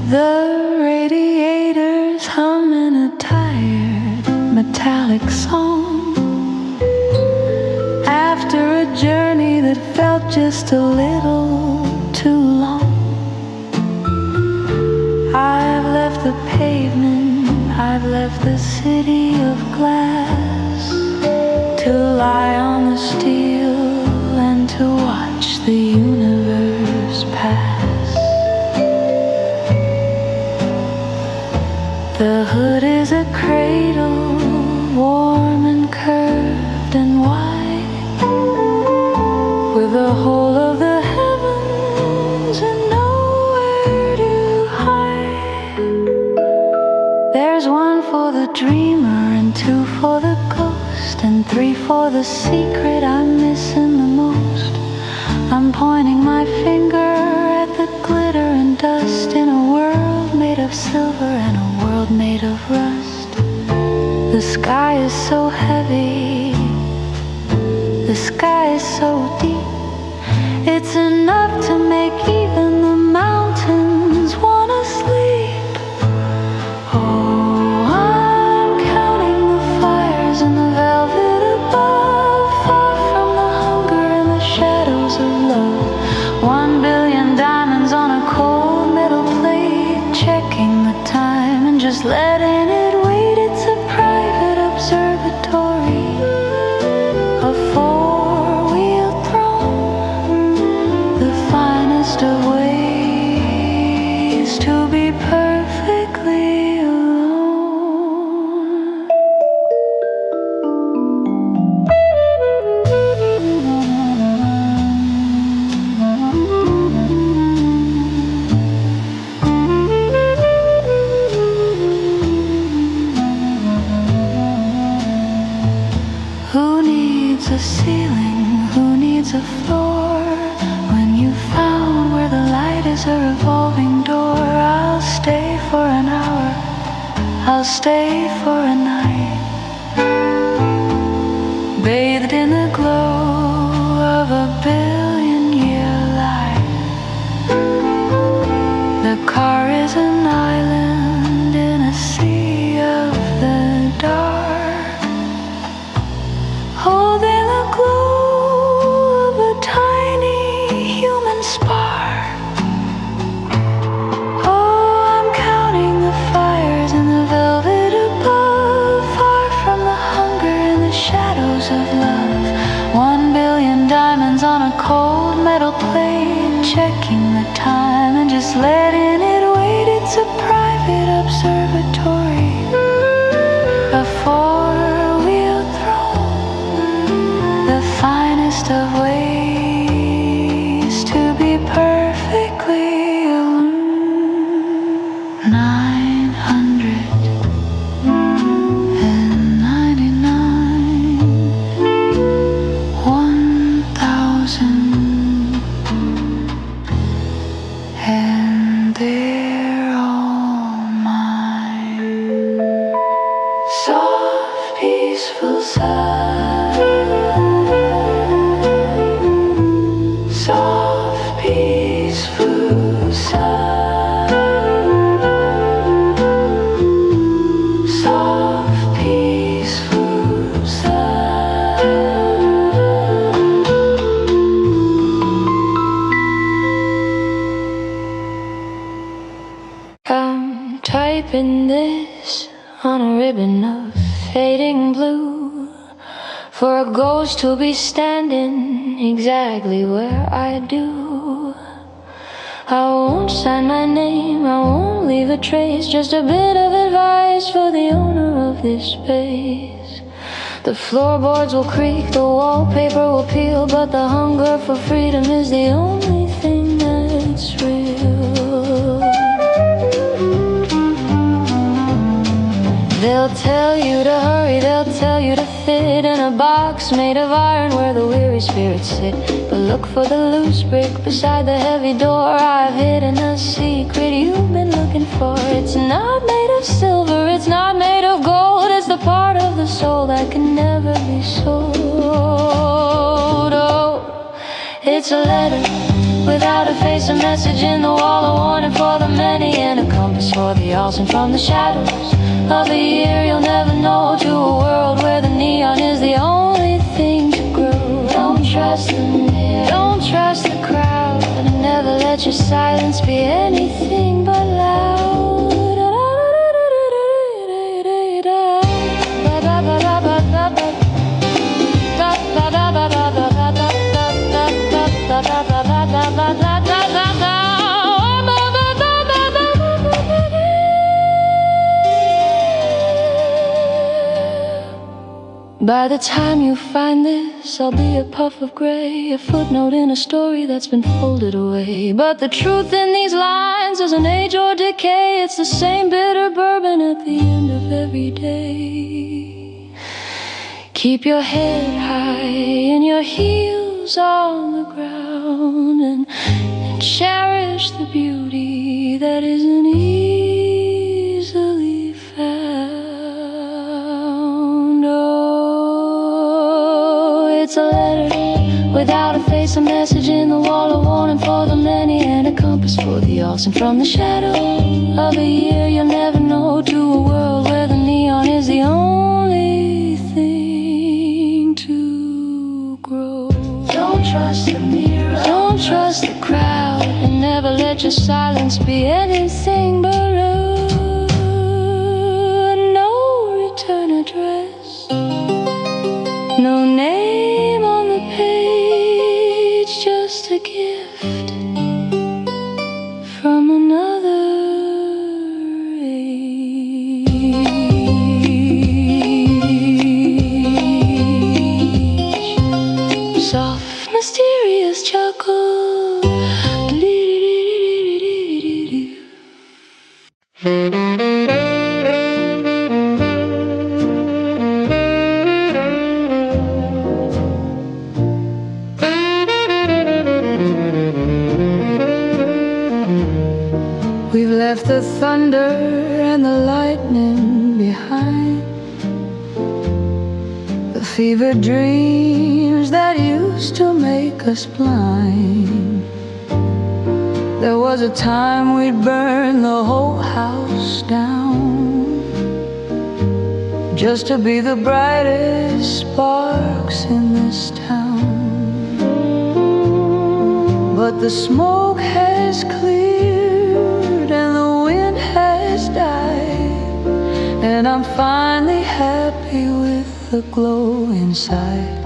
The radiators humming a tired metallic song after a journey that felt just a little too long. I've left the pavement, I've left the city of glass, to lie on the steel and to watch the universe pass. The hood is a cradle, warm and curved and wide, with the whole of the heavens and nowhere to hide. There's one for the dreamer and two for the ghost and three for the secret I'm missing the most. I'm pointing my finger at the glitter and dust in a world made of silver and a world made of rust. The sky is so heavy, the sky is so deep, it's enough to make even the mountains wanna sleep. Oh, I'm counting the fires in the velvet above, far from the hunger and the shadows of love. 1 billion diamonds on a cold metal plate, checking the time and just letting it wait. It's a private observatory, a four-wheeled throne, the finest of ways to be perfectly alone. Who needs a ceiling? Who needs a floor? When you found where the light is a revolving door, I'll stay for an hour, I'll stay for a night, bathed in the glow of a billion-year light. The car is an island in a sea of the dark, holding the glow of a tiny human spark. Oh, I'm counting the fires in the velvet above, far from the hunger and the shadows of love. 1 billion diamonds on a cold metal plate, checking the time and just letting it wait. It's a private observatory, a four-wheeled throne, the finest of ways to be perfectly alone. 999, 1,000, and they're all mine. Soft, peaceful sun, soft, peaceful sun, soft, peaceful sun. I'm typing this on a ribbon of fading blue, for a ghost to be standing exactly where I do. I won't sign my name, I won't leave a trace, just a bit of advice for the owner of this space. The floorboards will creak, the wallpaper will peel, but the hunger for freedom is the only thing that's real. They'll tell you to hurry, they'll tell you to fit in a box made of iron where the weary spirits sit. But look for the loose brick beside the heavy door. I've hidden a secret you've been looking for. It's not made of silver, it's not made of gold, it's the part of the soul that can never be sold. Oh, it's a letter without a face, a message in the wall, a warning for the many, and a promise for the awesome from the shadows of the year you'll never know, to a world where the neon is the only thing to grow. Don't trust the mirror, don't trust the crowd, and never let your silence be anything but loud. By the time you find this, I'll be a puff of gray, a footnote in a story that's been folded away. But the truth in these lines doesn't age or decay. It's the same bitter bourbon at the end of every day. Keep your head high and your heels on the ground, and cherish the beauty that isn't easily found. Oh, it's a letter without a face, a message in the wall, a warning for the many, and a compass for the awesome from the shadow of a year you'll never know, to a world where the neon is the only thing to grow. Don't trust the mirror, don't trust the crowd, and never let your silence be anything but no return address, no name on the page, just a gift from another age. Soft, mysterious chuckle. We've left the thunder and the lightning behind, the fevered dreams that used to make us blind. There was a time we'd burn the whole house down, just to be the brightest sparks in this town. But the smoke has cleared and the wind has died, and I'm finally happy with the glow inside.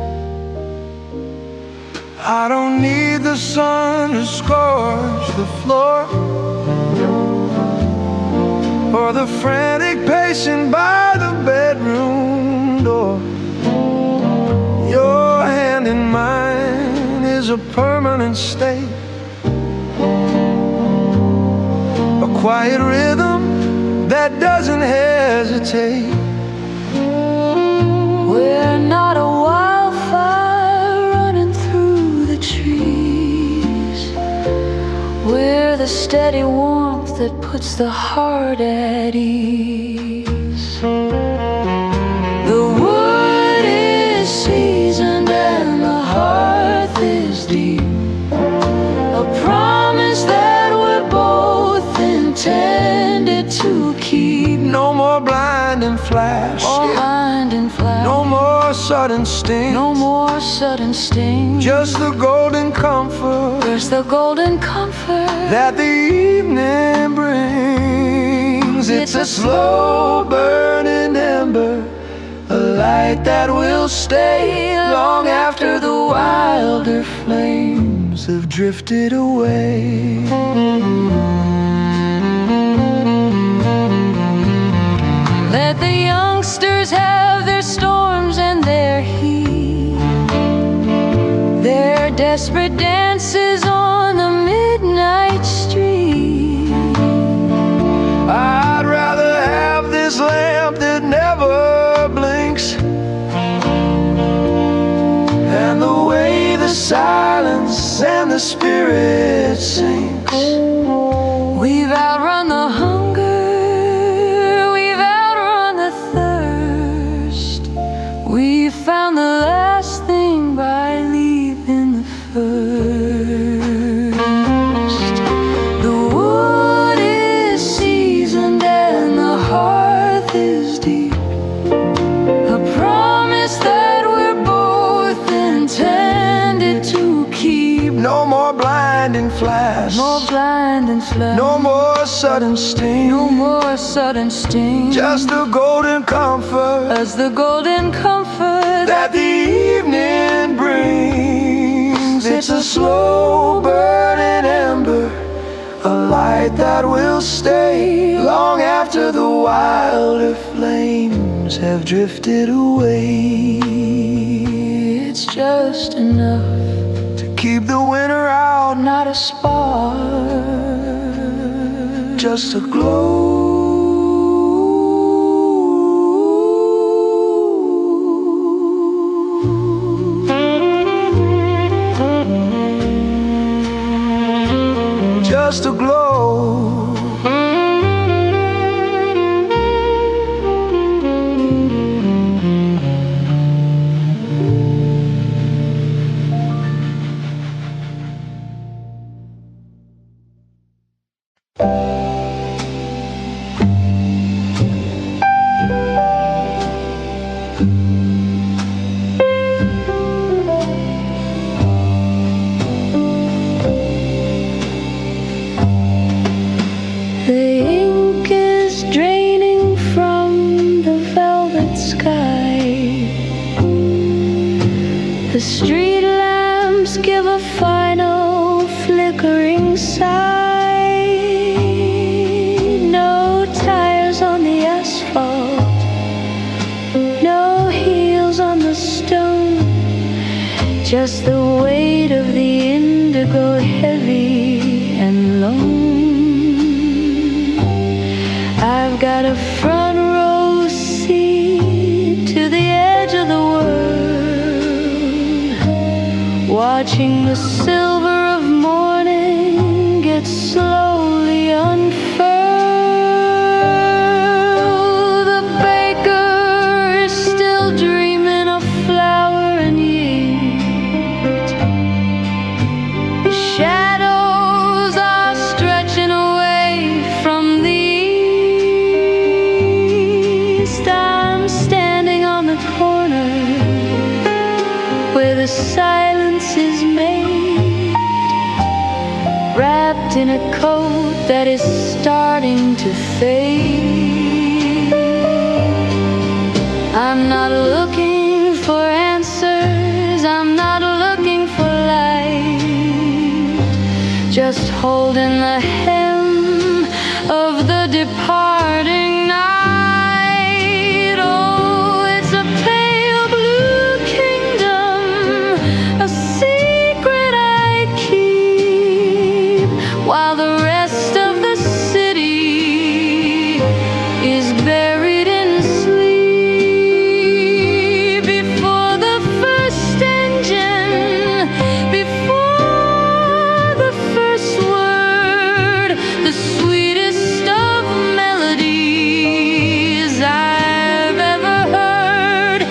I don't need the sun to scorch the floor, or the frantic pacing by the bedroom door. Your hand in mine is a permanent state, a quiet rhythm that doesn't hesitate. We're not a wildfire running through the trees, we're the steady warmth that puts the heart at ease. The wood is seasoned and the hearth is deep, a promise that we're both intended to keep. No more blinding flash, No more sudden sting, no more sudden sting. just the golden comfort, There's the golden comfort that the evening brings. It's a slow burning ember, a light that will stay long after the wilder flames have drifted away. Let the youngsters have their storms and their heat, their desperate dances on the midnight street. I'd rather have this lamp that never blinks, and the way the silence and the spirit sinks. We've outrun the hunger, we've outrun the thirst, we found the last thing by leaving the first. The wood is seasoned sudden sting, no more sudden sting. just the golden comfort, as the golden comfort that the evening brings. It's a slow burning ember, a light that will stay long after the wilder flames have drifted away. It's just enough to keep the winter out, not a spark, just a glow. Just a glow. The street lamps give a final flickering sigh. No tires on the asphalt, no heels on the stone, just the weight of the indigo heavy and lone. I've got a front row seat to the edge of the world, watching the silver of morning get slowly unfurled. The baker is still dreaming of flour and yeast. The shadows are stretching away from the east. I'm standing on the corner where the silence is made, wrapped in a coat that is starting to fade. I'm not looking for answers, I'm not looking for light, just holding the hem of the departing night. Oh, it's a pale blue kingdom, a secret I keep, while the rest of the city is buried in sleep. Before the first engine, before the first word, the sweetest of melodies I've ever heard,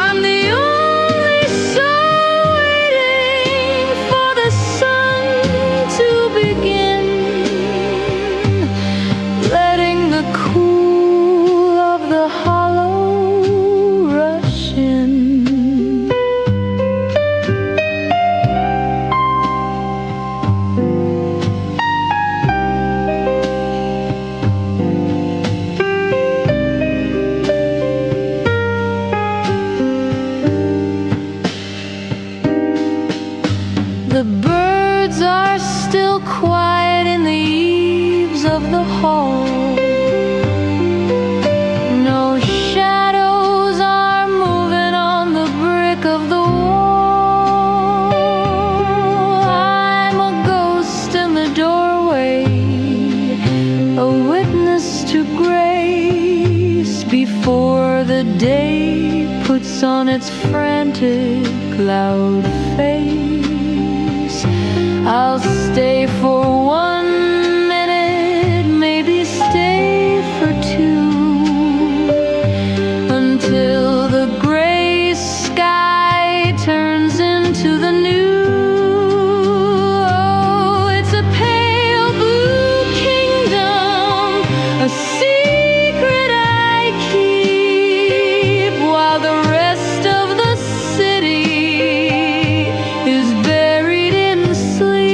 I'm the only soul waiting for the sun to begin, letting the cool of the hollow rush in. The birds are still quiet in the eaves of the hall. No shadows are moving on the brick of the wall. I'm a ghost in the doorway, a witness to grace before the day puts on its frantic loud face. I'll stay for 1 minute, maybe stay for 2, until the gray sky turns into the new. Oh, it's a pale blue kingdom, a secret I keep, while the rest of the city is buried in sleep.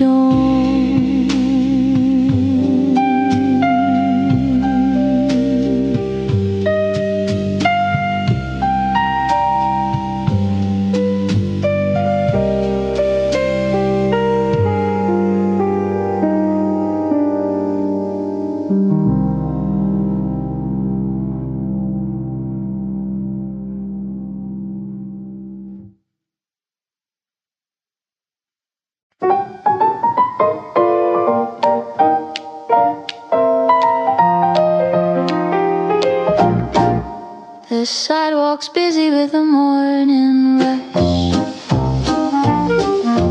dawn. The sidewalk's busy with the morning rush,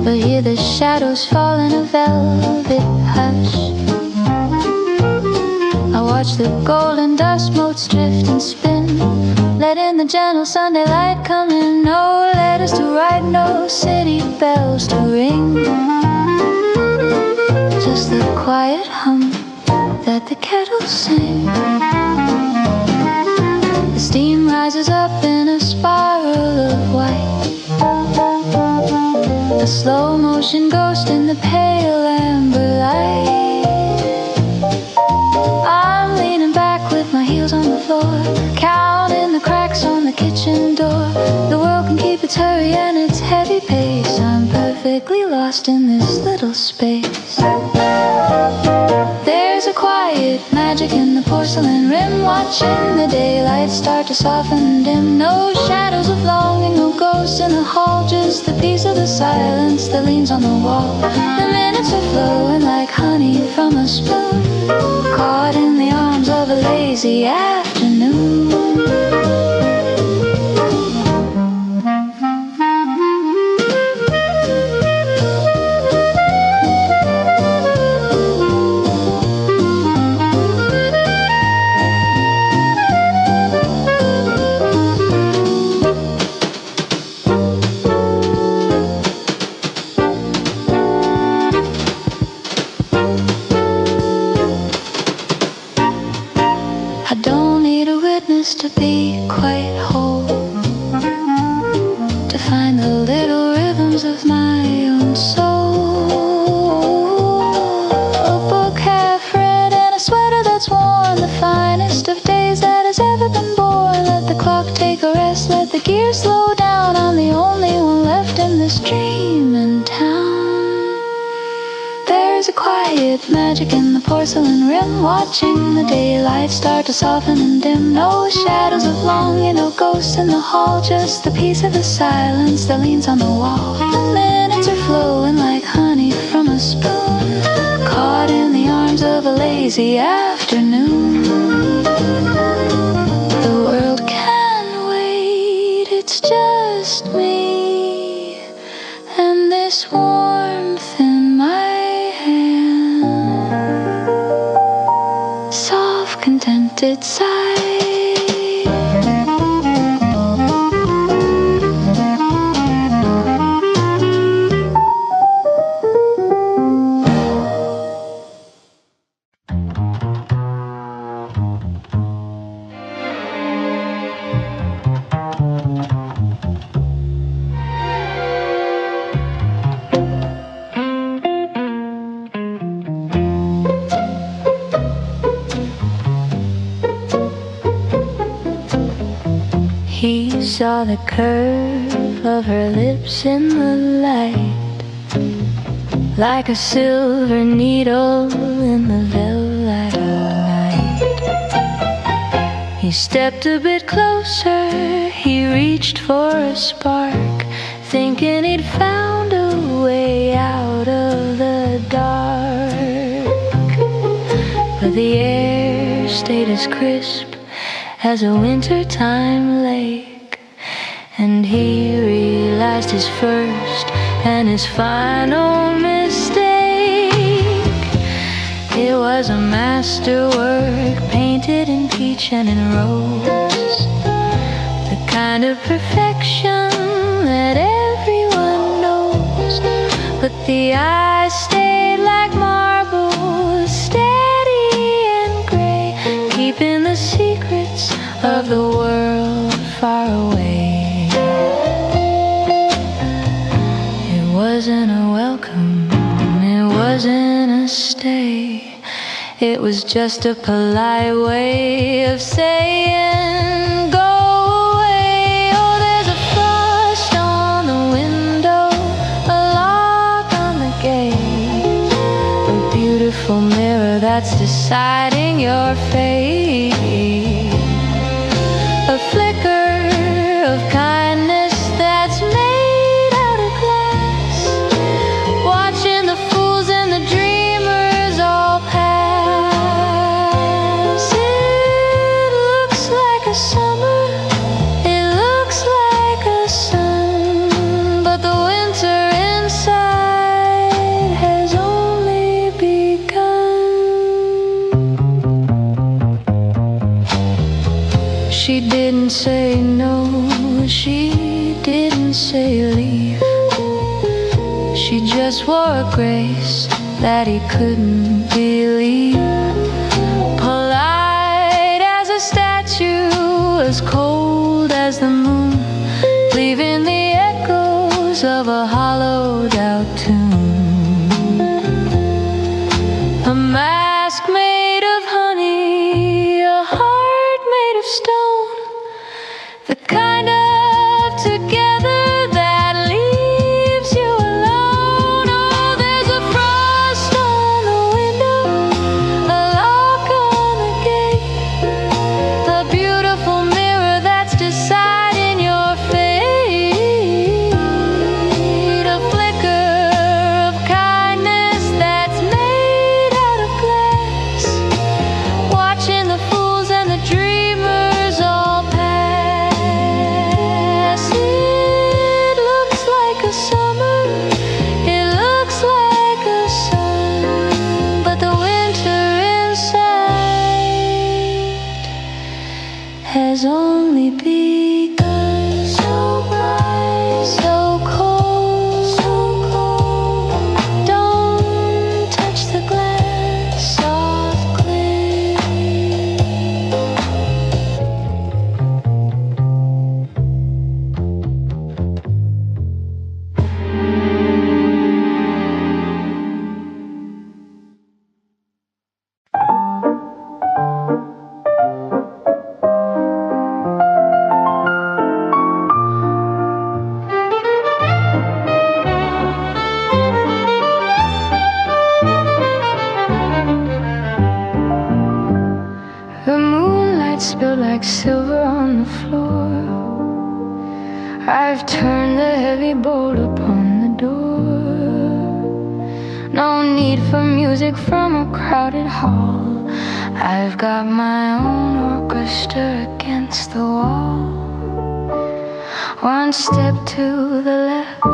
but hear the shadows fall in a velvet hush. I watch the golden dust motes drift and spin, letting the gentle Sunday light come in. No letters to write, no city bells to ring, just the quiet hum that the kettles sing. The steam rises up in a spiral of white, a slow motion ghost in the pale amber light. I'm leaning back with my heels on the floor, counting the cracks on the kitchen door. The world can keep its hurry and its heavy pace. I'm perfectly lost in this little space. There's a quiet magic in the porcelain rim, watching the daylight start to soften and dim. No shadows of longing, no ghosts in the hall, just the peace of the silence that leans on the wall. The minutes are flowing like honey from a spoon, caught in the arms of a lazy afternoon. To be quite whole, to find the little rhythms of my own soul. A book half read and a sweater that's worn, the finest of days that has ever been born. Let the clock take a rest, let the gears slow down. I'm the only one left in this dream in town. There's a quiet magic in the porcelain rim, watching the daylight start to soften and dim. No shadows of longing, no ghosts in the hall, just the peace of the silence that leans on the wall. The minutes are flowing like honey from a spoon, caught in the arms of a lazy afternoon. The world can wait, it's just me and this warmth in my contented sigh. He saw the curve of her lips in the light, like a silver needle in the velvet night. He stepped a bit closer, he reached for a spark, thinking he'd found a way out of the dark. But the air stayed as crisp as a wintertime lake, and he realized his first and his final mistake. It was a masterwork painted in peach and in rose, the kind of perfection that everyone knows. But the eyes stayed like marble, steady and gray, keeping the secrets of the world far away. It wasn't a welcome, it in a stay. It was just a polite way of saying go away. Oh, there's a frost on the window, a lock on the gate, a beautiful mirror that's deciding your fate, a flicker of kindness that's made out of glass, watching the fools and the dreamers all pass. It looks like a summer, it looks like a sun, but the winter inside has only begun. She didn't say no, she didn't say leave. She just wore a grace that he couldn't believe. Polite as a statue, as cold as the moon, leaving the echoes of a hollowed out tune. A mask made of honey, a heart made of stone, the kind of together that leaves you alone. Oh, there's a frost on the window, a lock on the gate, a beautiful mirror that's deciding your fate, a flicker of kindness that's made out of glass, watching the fools and the dreamers all pass. It looks like a summer, it looks like a sun, but the winter inside has only begun. So bright, so cold, so cold. Don't touch the glass, softly. The moonlight spilled like silver on the floor. I've turned the heavy bolt upon the door. No need for music from a crowded hall. I've got my own orchestra against the wall. One step to the left,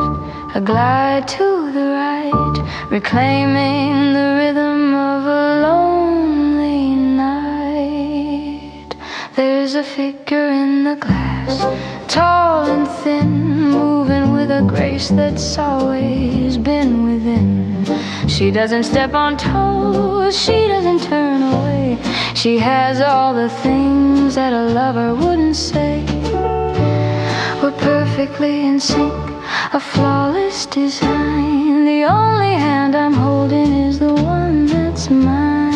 a glide to the right, reclaiming the rhythm of a lonely night. There's a figure in the glass, tall and thin, moving with a grace that's always been within. She doesn't step on toes, she doesn't turn away. She has all the things that a lover wouldn't say. We're perfectly in sync, a flawless design. The only hand I'm holding is the one that's mine.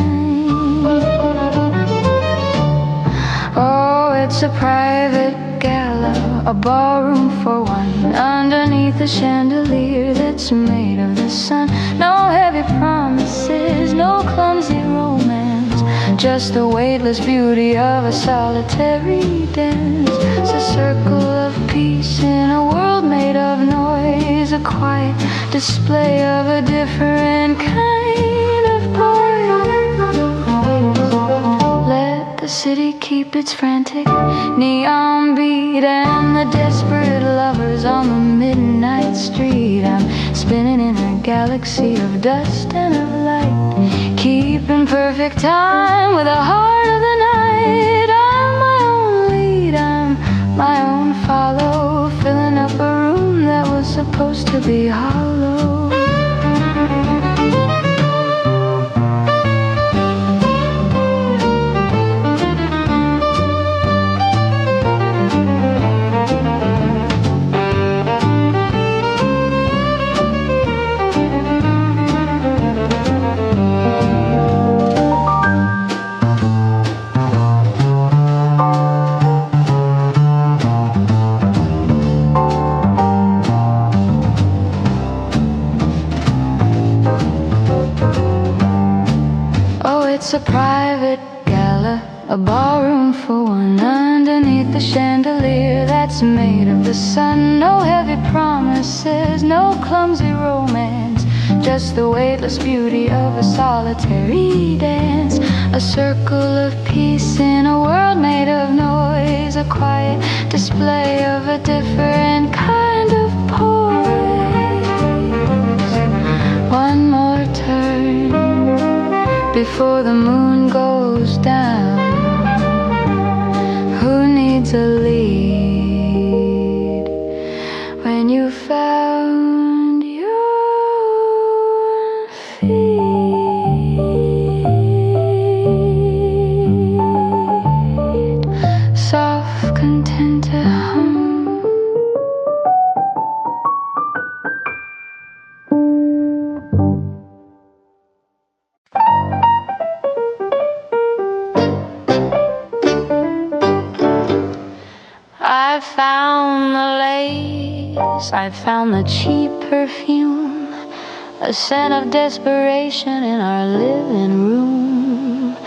Oh, it's a private gala, a ballroom for one, underneath a chandelier that's made of the sun. No heavy promises, no clumsy romance, just the weightless beauty of a solitary dance. It's a circle of peace in a world made of noise, a quiet display of a different kind of poise. Let the city keep its frantic neon beat and the desperate lovers on the midnight street. I'm spinning in a galaxy of dust and of light, keeping perfect time with the heart of the night. I'm my own lead, I'm my own follow, filling up a room that was supposed to be hollow. it's a private gala, a ballroom for one, underneath the chandelier that's made of the sun. No heavy promises, no clumsy romance, just the weightless beauty of a solitary dance. A circle of peace in a world made of noise, a quiet display of a different kind of poise. One more turn before the moon goes down. Who needs a lead when you found your feet? Soft, content to hum. I found the lace, I found the cheap perfume, a scent of desperation in our living room.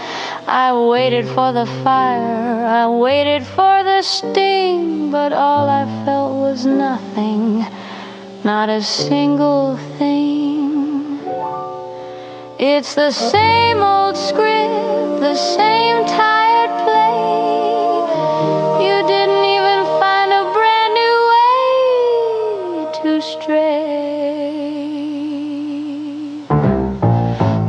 I waited for the fire, I waited for the sting, but all I felt was nothing, not a single thing. It's the same old script, the same tired play. You didn't even find a brand new way to stray.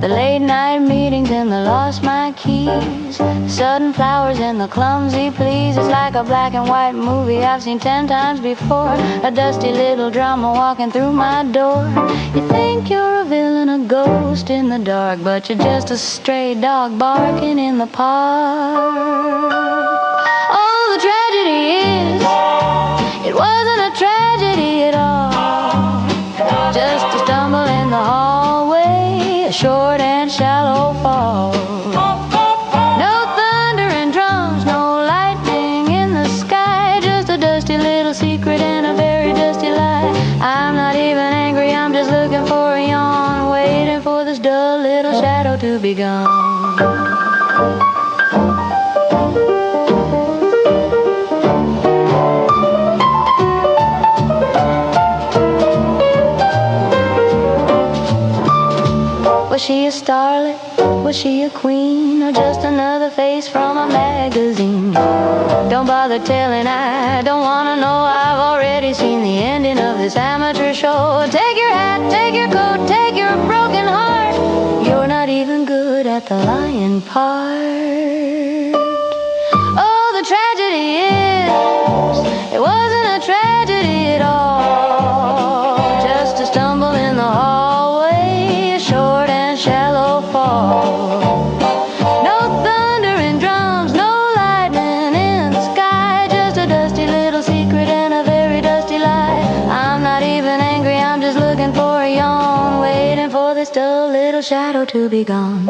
The late night meetings and the lost my keys, sudden flowers and the clumsy pleas. It's like a black and white movie I've seen 10 times before, a dusty little drama walking through my door. You think you're a villain, a ghost in the dark, but you're just a stray dog barking in the park. Oh, the tragedy is, it wasn't a tragedy at all, just a stumble in the hallway, a short and shallow fall. No thunder and drums, no lightning in the sky, just a dusty little secret and a very dusty lie. I'm not even angry, I'm just looking for a yawn, waiting for this dull little shadow to be gone. Was she a starlet? Was she a queen? Or just another face from a magazine? Don't bother telling, I don't wanna know. I've already seen the ending of this amateur show. Take your hat, take your coat, take your broken heart. You're not even good at the lying part. Oh, the tragedy is, it wasn't a tragedy at all, just a stumble in the hallway, a short and shallow fall. No thunder and drums, no lightning in the sky, just a dusty little secret and a very dusty lie. I'm not even angry, I'm just looking for a yawn, waiting for this dull little shadow to be gone.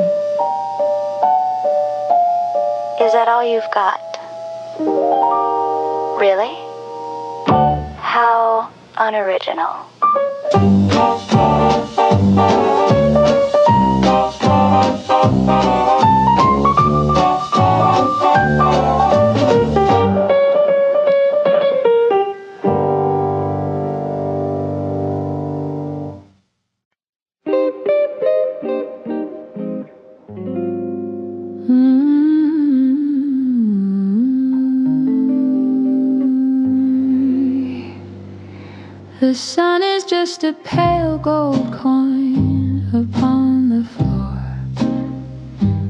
Is that all you've got? Really? How unoriginal. The sun is just a pale gold coin upon the floor,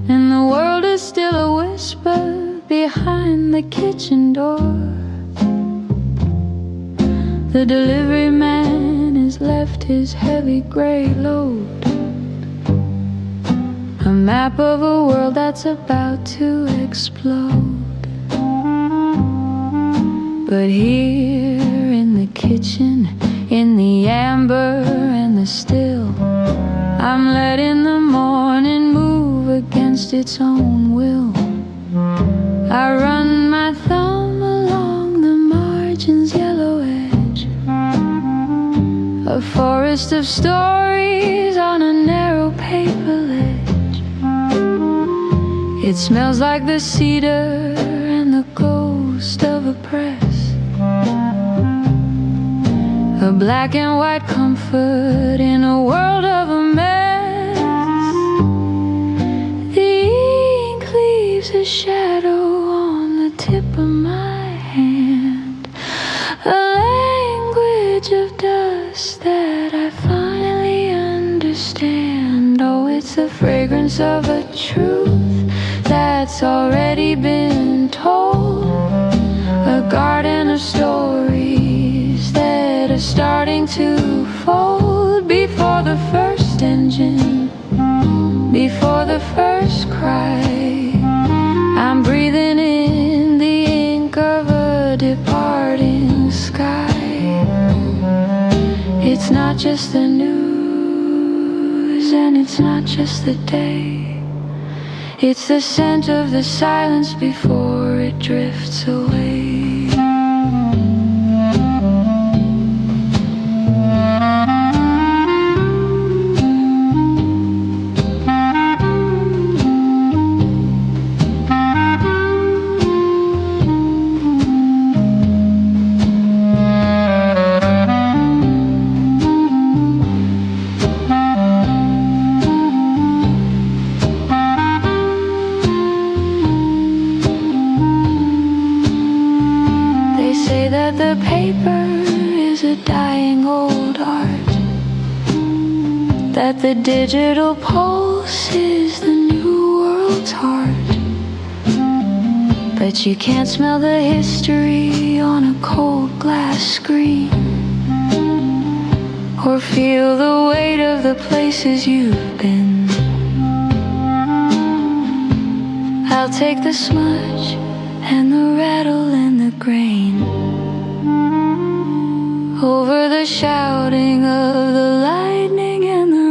and the world is still a whisper behind the kitchen door. The delivery man has left his heavy gray load, a map of a world that's about to explode. But here in the kitchen, in the amber and the still, I'm letting the morning move against its own will. I run my thumb along the margin's yellow edge, a forest of stories on a narrow paper ledge. It smells like the cedar and the ghost of a press, a black and white comfort in a world of a mess. The ink leaves a shadow on the tip of my hand, a language of dust that I finally understand. Oh, it's the fragrance of a truth that's already been told, a garden of stories that are starting to fold. Before the first engine, before the first cry, I'm breathing in the ink of a departing sky. It's not just the news, and it's not just the day. It's the scent of the silence before it drifts away. That the digital pulse is the new world's heart, but you can't smell the history on a cold glass screen, or feel the weight of the places you've been. I'll take the smudge and the rattle and the grain over the shouting of the lightning and the rain.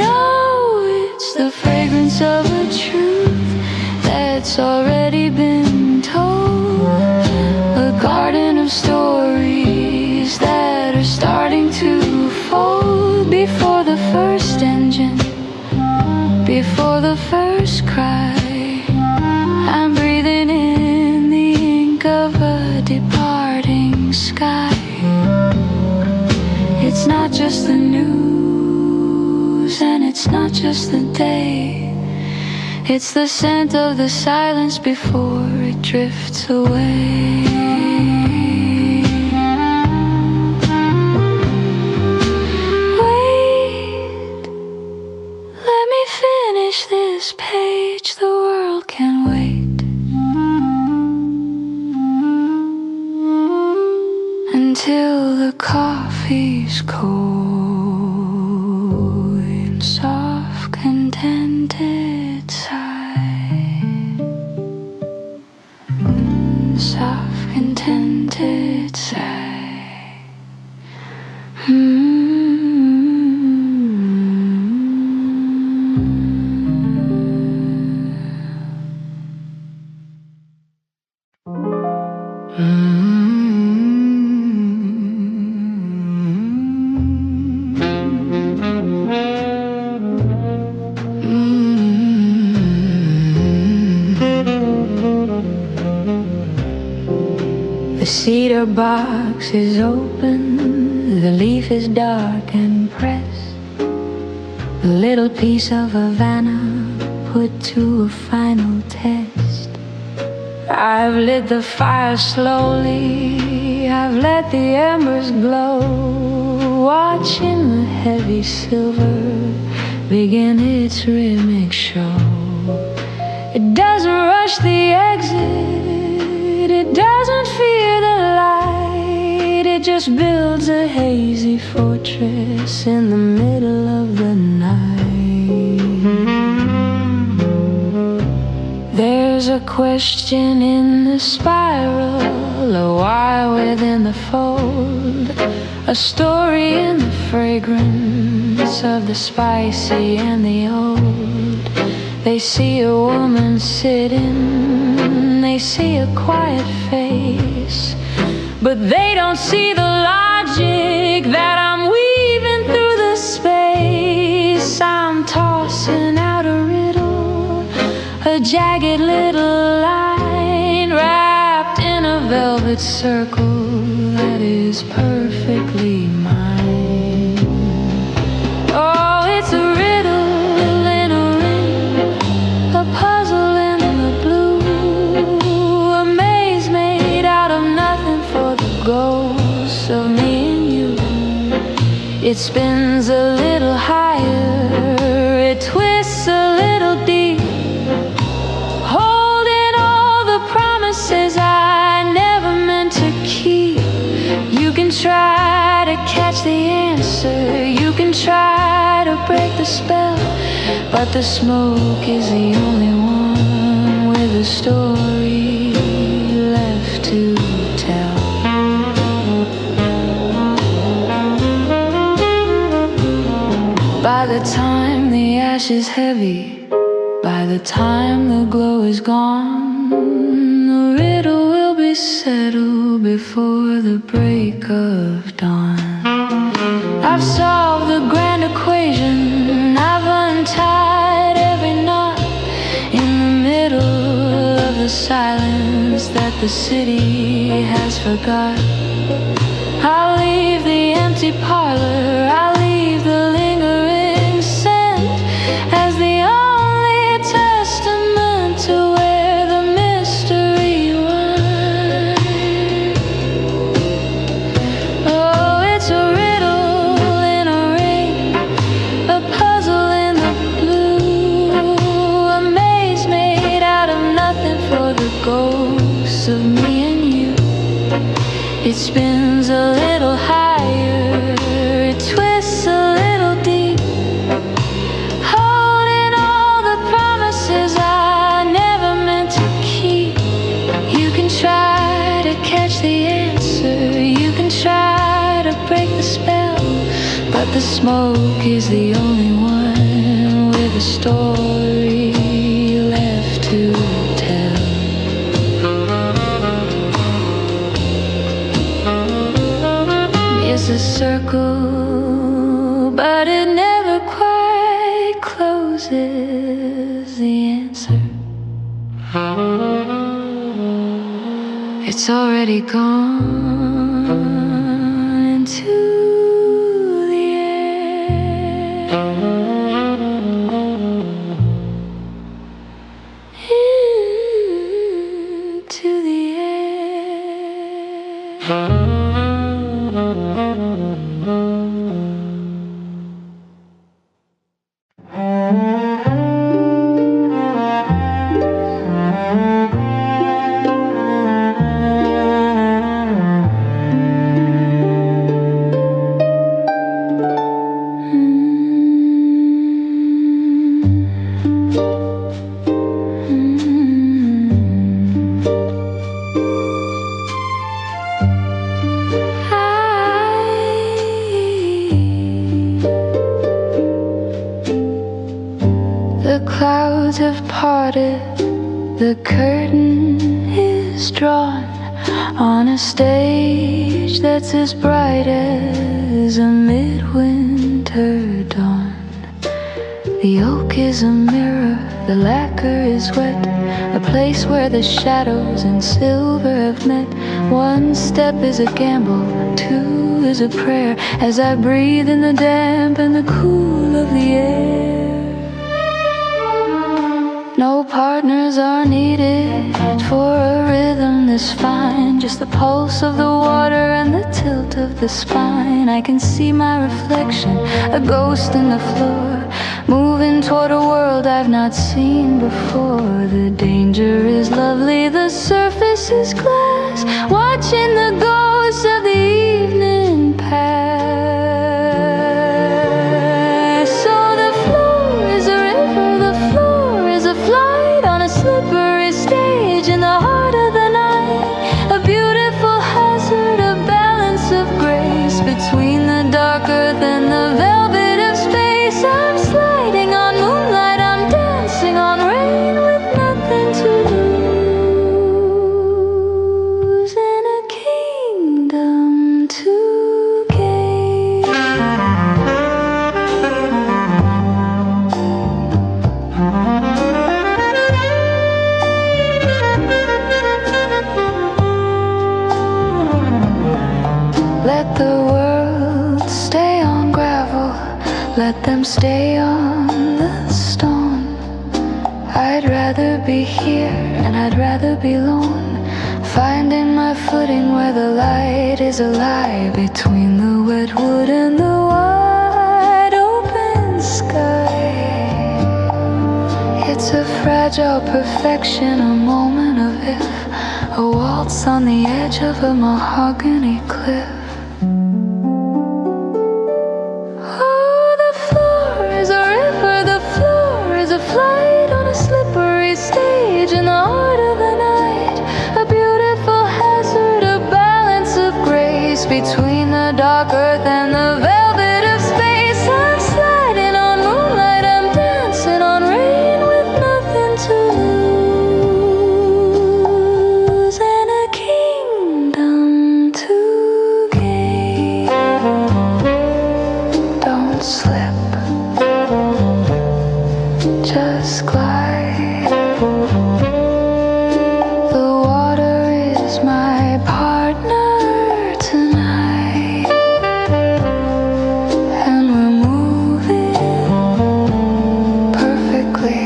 Oh, it's the fragrance of a truth that's already been told, a garden of stories that are starting to fold. Before the first engine, before the first cry, I'm breathing in the ink of a departing sky. It's not just the news, and it's not just the day. It's the scent of the silence before it drifts away. Wait, let me finish this page. The world can wait until the coffee's cold in soft, contented sigh, soft, contented sigh. The cedar box is open, the leaf is dark and pressed, a little piece of Havana put to a final test. I've lit the fire slowly, I've let the embers glow, watching the heavy silver begin its rhythmic show. It doesn't rush the exit, it doesn't fear the light, it just builds a hazy fortress in the middle of the night. There's a question in the spiral, a wire within the fold, a story in the fragrance of the spicy and the old. They see a woman sitting, they see a quiet face, but they don't see the logic that I'm weaving through the space. I'm tossing out a riddle velvet circle that is perfectly mine. Oh, it's a riddle in a ring, a puzzle in the blue, a maze made out of nothing for the ghosts of me and you. It spins a little higher, it twists a little deep, holding all the promises I never meant to keep. You can try to catch the answer, you can try to break the spell, but the smoke is the only one with a story left to tell. By the time the ash is heavy, by the time the glow is gone, the riddle will be settled before the break of dawn. I've solved the grand equation, I've untied every knot in the middle of the silence that the city has forgot. I'll leave the empty parlor, I'll leave the lingering scent as the only testament to where the mystery was. Oh, it's a riddle in a ring, a puzzle in the blue, a maze made out of nothing for the ghosts of me and you. It spins a little higher, it twists a little deep, holding all the promises I never meant to keep. You can try to catch the answer, you can try to break the spell, but the smoke is the only one with a story left to tell. It's a circle, but it never quite closes the answer. It's already gone into the air. Into the air. The clouds have parted, the curtain is drawn on a stage that's as bright as a midwinter dawn. The oak is a mirror, the lacquer is wet, a place where the shadows and silver have met. One step is a gamble, two is a prayer, as I breathe in the damp and the cool of the air. No partners are needed for a rhythm this fine, just the pulse of the water and the tilt of the spine. I can see my reflection, a ghost in the floor, moving toward a world I've not seen before. The danger is lovely, the surface is glass, watching the ghosts of the evening pass. So the floor is a river, the floor is a flight on a slippery stage in the heart of the night. A beautiful hazard, a balance of grace between the dark earth and the velvet of space. I'm sliding on moonlight, I'm dancing on rain with nothing to lose. In a king them stay on the stone. I'd rather be here and I'd rather be alone, finding my footing where the light is alive, between the wet wood and the wide open sky. It's a fragile perfection, a moment of if, a waltz on the edge of a mahogany cliff. Oh, the floor is a river, the floor is a flight on a slippery stage in the heart of the night. A beautiful hazard, a balance of grace between the dark earth and the velvet of space. I'm sliding on moonlight, I'm dancing on rain with nothing to lose, and a kingdom to gain. Don't slip, just glide. The water is my partner tonight, and we're moving perfectly.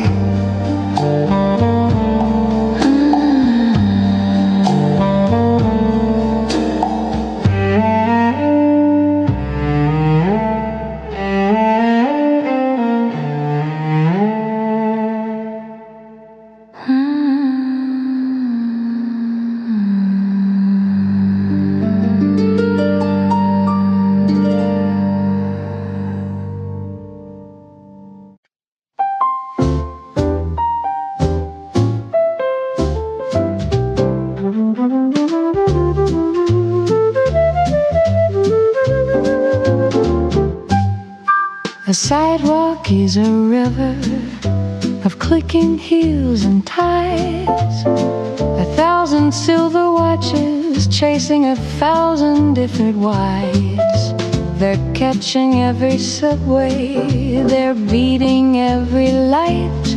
The sidewalk is a river of clicking heels and ties, 1,000 silver watches chasing 1,000 different wives. They're catching every subway, they're beating every light,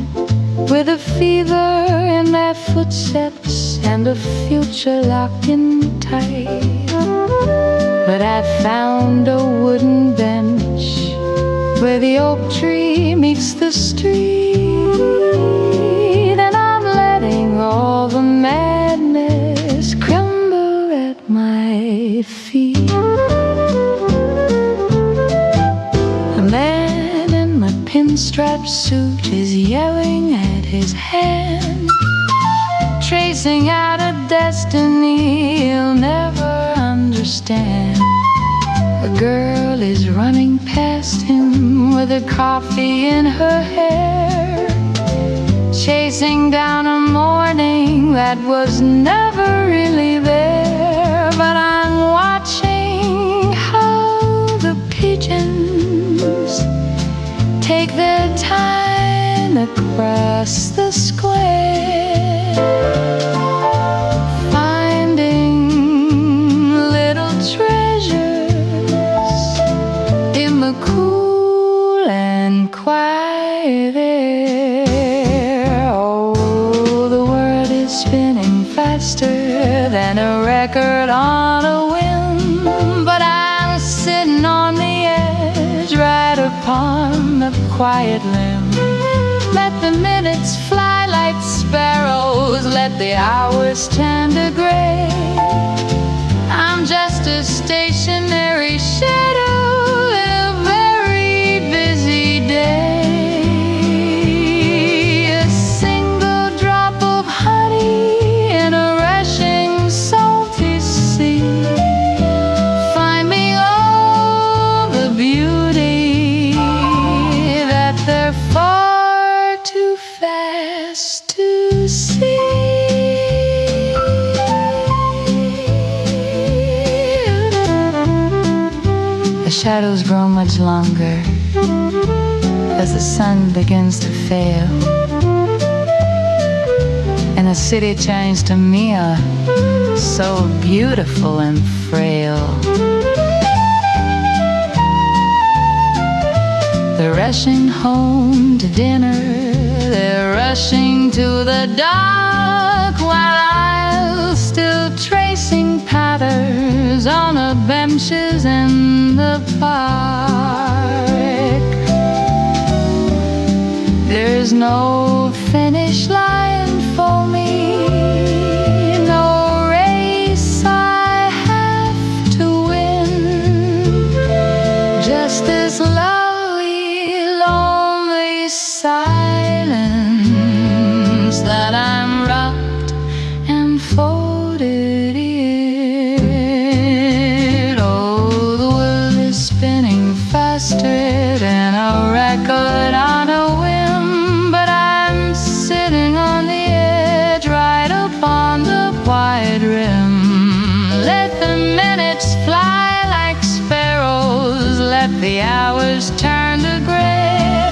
with a fever in their footsteps and a future locked in tight. But I found a wooden bench where the oak tree meets the street, and I'm letting all the madness crumble at my feet. A man in a pinstripe suit is yelling at his hand, tracing out a destiny he'll never understand. A girl is running past him with a coffee in her hair, chasing down a morning that was never really there. But I'm watching how the pigeons take their time across the square, finding little treasures in the cool and quiet air. Oh, the world is spinning faster than a record on a whim, but I'm sitting on the edge, right upon the quiet limb. Let the minutes fly like sparrows, let the hours turn to gray. I'm just a stationary shadow in a very busy day. A single drop of honey in a rushing salty sea, finding all the beauty that they're far too fast to see. The shadows grow much longer as the sun begins to fail, and the city turns to mirror, so beautiful and frail. They're rushing home to dinner, they're rushing to the dark, while I'm still tracing patterns on the benches in the park. There's no finish line for me, no race I have to win, just this lovely, lonely silence that I'm wrapped and folded in. Oh, the world is spinning faster than a record on a whim, but I'm sitting on the edge, right upon the wide rim. Let the minutes fly like sparrows, let the hours turn to gray.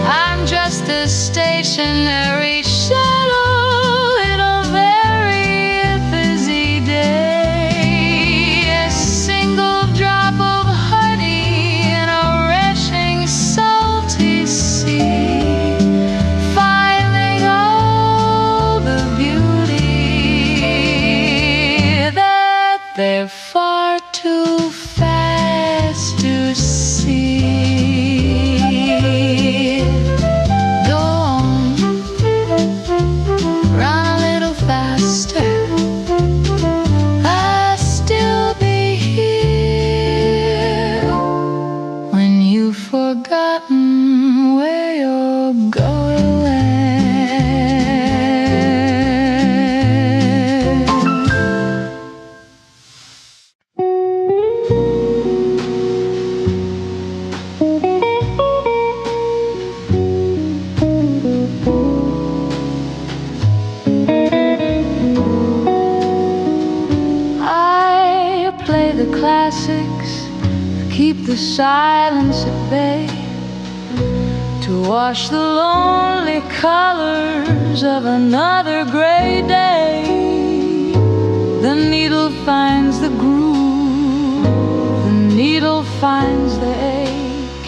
I'm just a stationary shadow in a very busy day, a single drop of honey in a rushing salty sea, finding all the beauty that they're far too fast to see. Go on, run a little faster, I'll still be here when you've forgotten where you're going. I play the classics, keep the silence at bay, to wash the lonely colors of another gray day. The needle finds the groove, the needle finds the ache,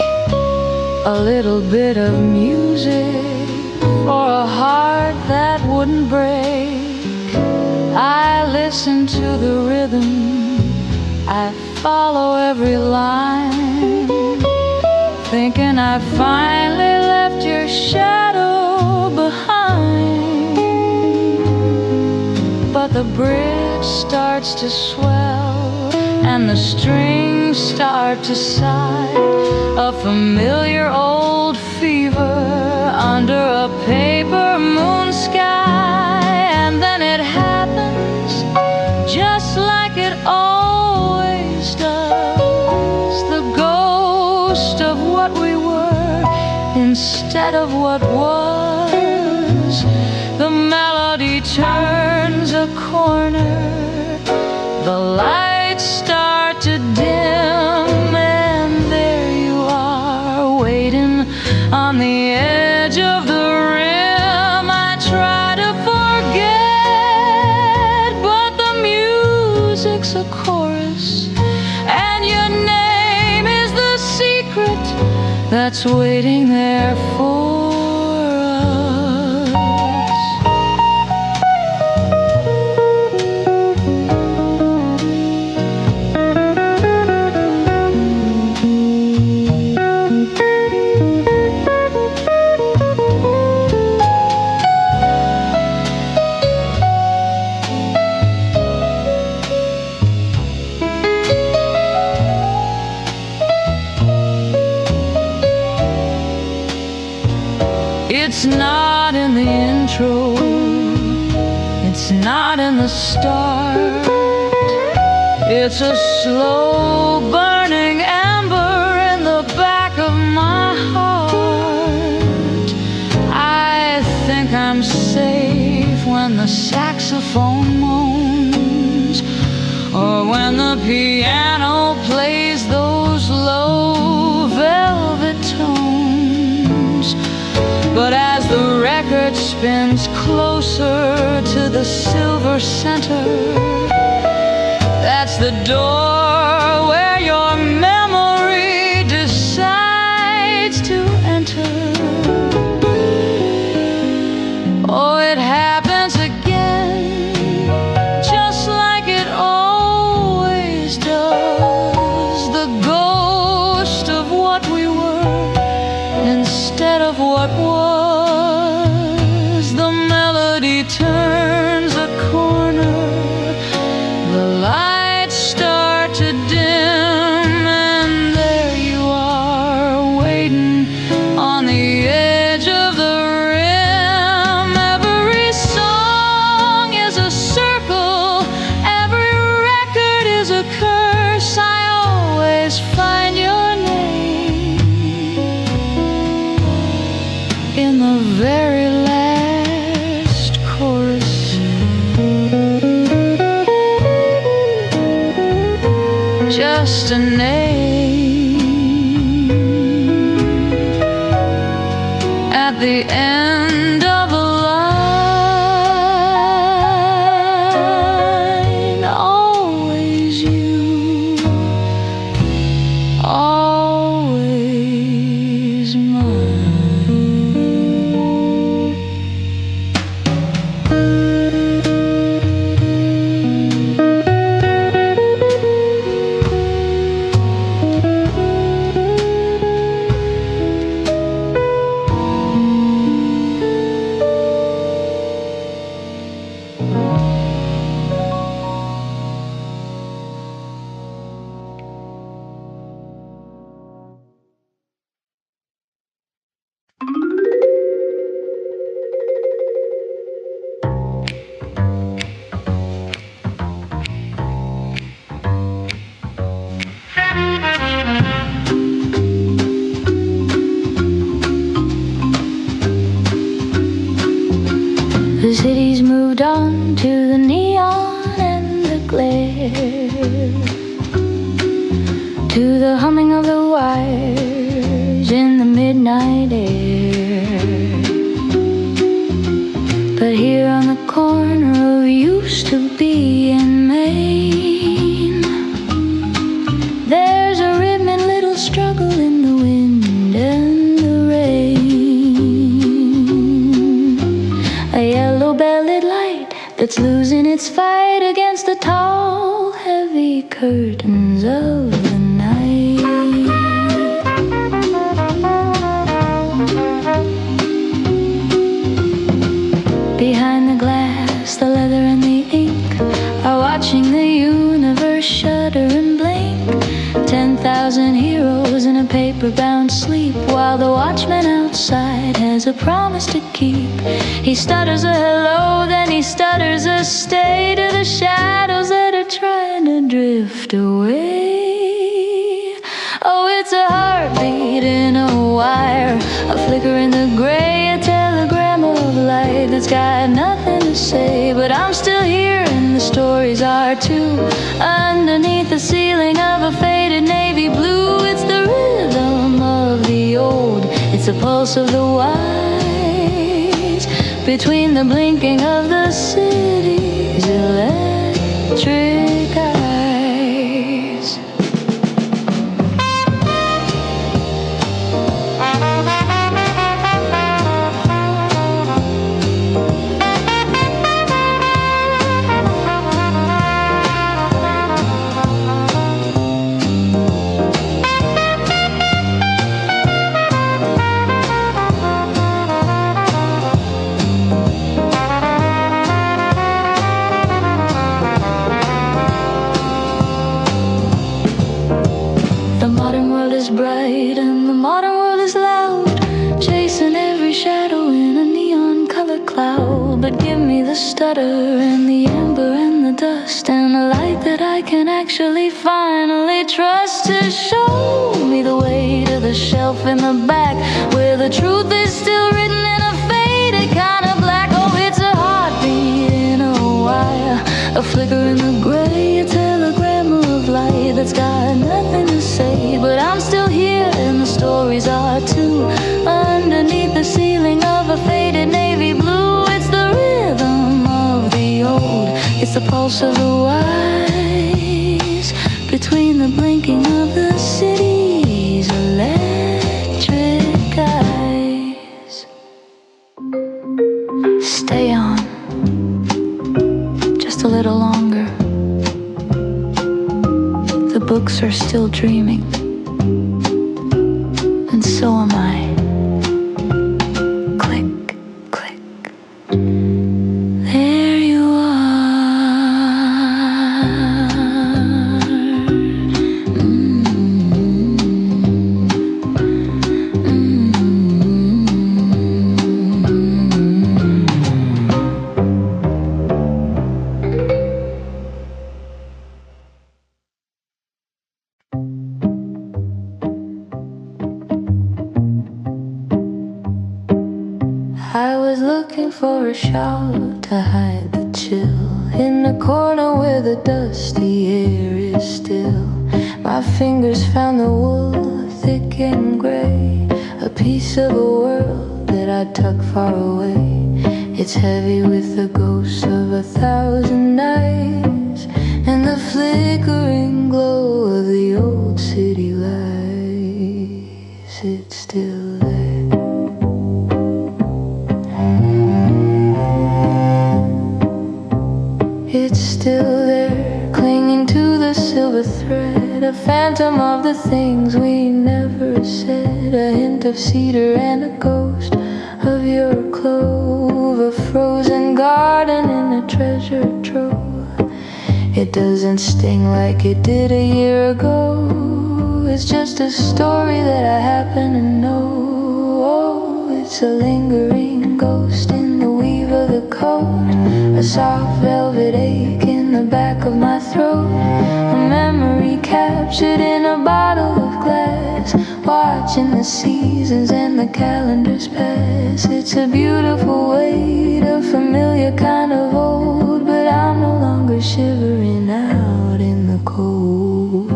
a little bit of music for a heart that wouldn't break. I listen to the rhythm, I follow every line, thinking I finally left your shadow behind. But the bridge starts to swell and the strings start to sigh, a familiar old fever under a paper moon sky. And then it happens just like it always does, the ghost of what we were instead of what was. The melody turns a corner, the lights start to dim, and there you are, waiting on the edge of the rim. I try to forget, but the music's a chorus, and your name is the secret that's waiting there for It's not in the intro, it's not in the start, it's a slow burning ember in the back of my heart. I think I'm safe when the saxophone moans, or when the piano plays those low velvet tones. But as the record spins closer to the silver center, that's the door where your memory decides to enter. Oh, it happens again, just like it always does, the ghost of what we were instead of what was. in the very last chorus. Just a name at the end of a line. Always you, always mine. The city's moved on to the neon and the glare, to the humming of the wires in the midnight air. But here on the corner of used to be in Maine, there's a rhythm and little struggle in the wind and the rain. A yellow-bellied light that's losing its fight against the tall, heavy curtains of the night. Behind the glass, the leather and the ink are watching the universe shudder and blink. 10,000 heroes in a paper-bound sleep, while the watchman outside has a promise to keep. He stutters a hello, then he stutters a stay to the shadows that are trying to drift away. Oh, it's a heartbeat in a wire, a flicker in the gray, a telegram of light that's got nothing to say. But I'm still here and the stories are too, underneath the ceiling of a faded navy blue. It's the rhythm of the old, it's the pulse of the wise, between the blinking of the city's electric eyes. Bright and the modern world is loud, chasing every shadow in a neon-colored cloud. But give me the stutter and the amber and the dust, and a light that I can actually finally trust, to show me the way to the shelf in the back, where the truth is still written in a faded kind of black. Oh, it's a heartbeat in a wire, a flicker in the gray, a telegram of light that's got nothing to say. But I'm still here and the stories are too, underneath the ceiling of a faded navy blue. It's the rhythm of the old, it's the pulse of the wise, between the blinking of the city's electric eyes. Stay on just a little longer. The books are still dreaming, and so am I. Click, click. There you are. I was looking for a shawl to hide the chill in the corner where the dusty air is still. My fingers found the wool, thick and gray, a piece of a world that I tuck far away. It's heavy with the ghosts of 1,000 nights and the flickering glow of the old city lights. It's still there. It's still there, clinging to the silver thread, a phantom of the things we never said, a hint of cedar and a ghost of your clove, a frozen garden in a treasure trove. It doesn't sting like it did a year ago. It's just a story that I happen to know. Oh, it's a lingering ghost in the weave of the coat, a soft velvet ache in the back of my throat, a memory captured in a bottle of glass, watching the seasons and the calendars pass. It's a beautiful weight, a familiar kind of old, but I'm no longer shivering out in the cold.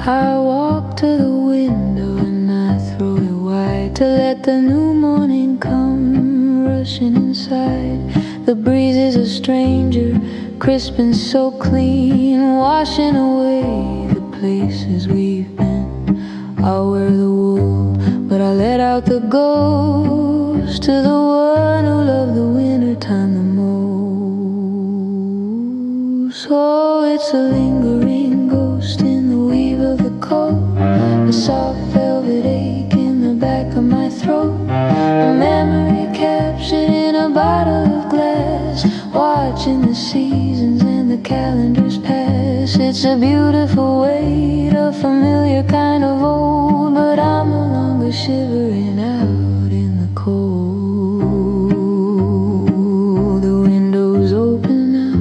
I walk to the window and I throw it wide to let the new morning come rushing inside. The breeze is a stranger, crisp and so clean, washing away the places we've been. I'll wear the wool, but I let out the ghost to the one who loved the wintertime the most. Oh, it's a lingering ghost in the weave of the coat, a soft velvet ache in the back of my throat, a memory captured in a bottle of glass, watching the seasons and the calendars pass. It's a beautiful weight, a familiar kind of old, but I'm no longer shivering out in the cold. The window's open now.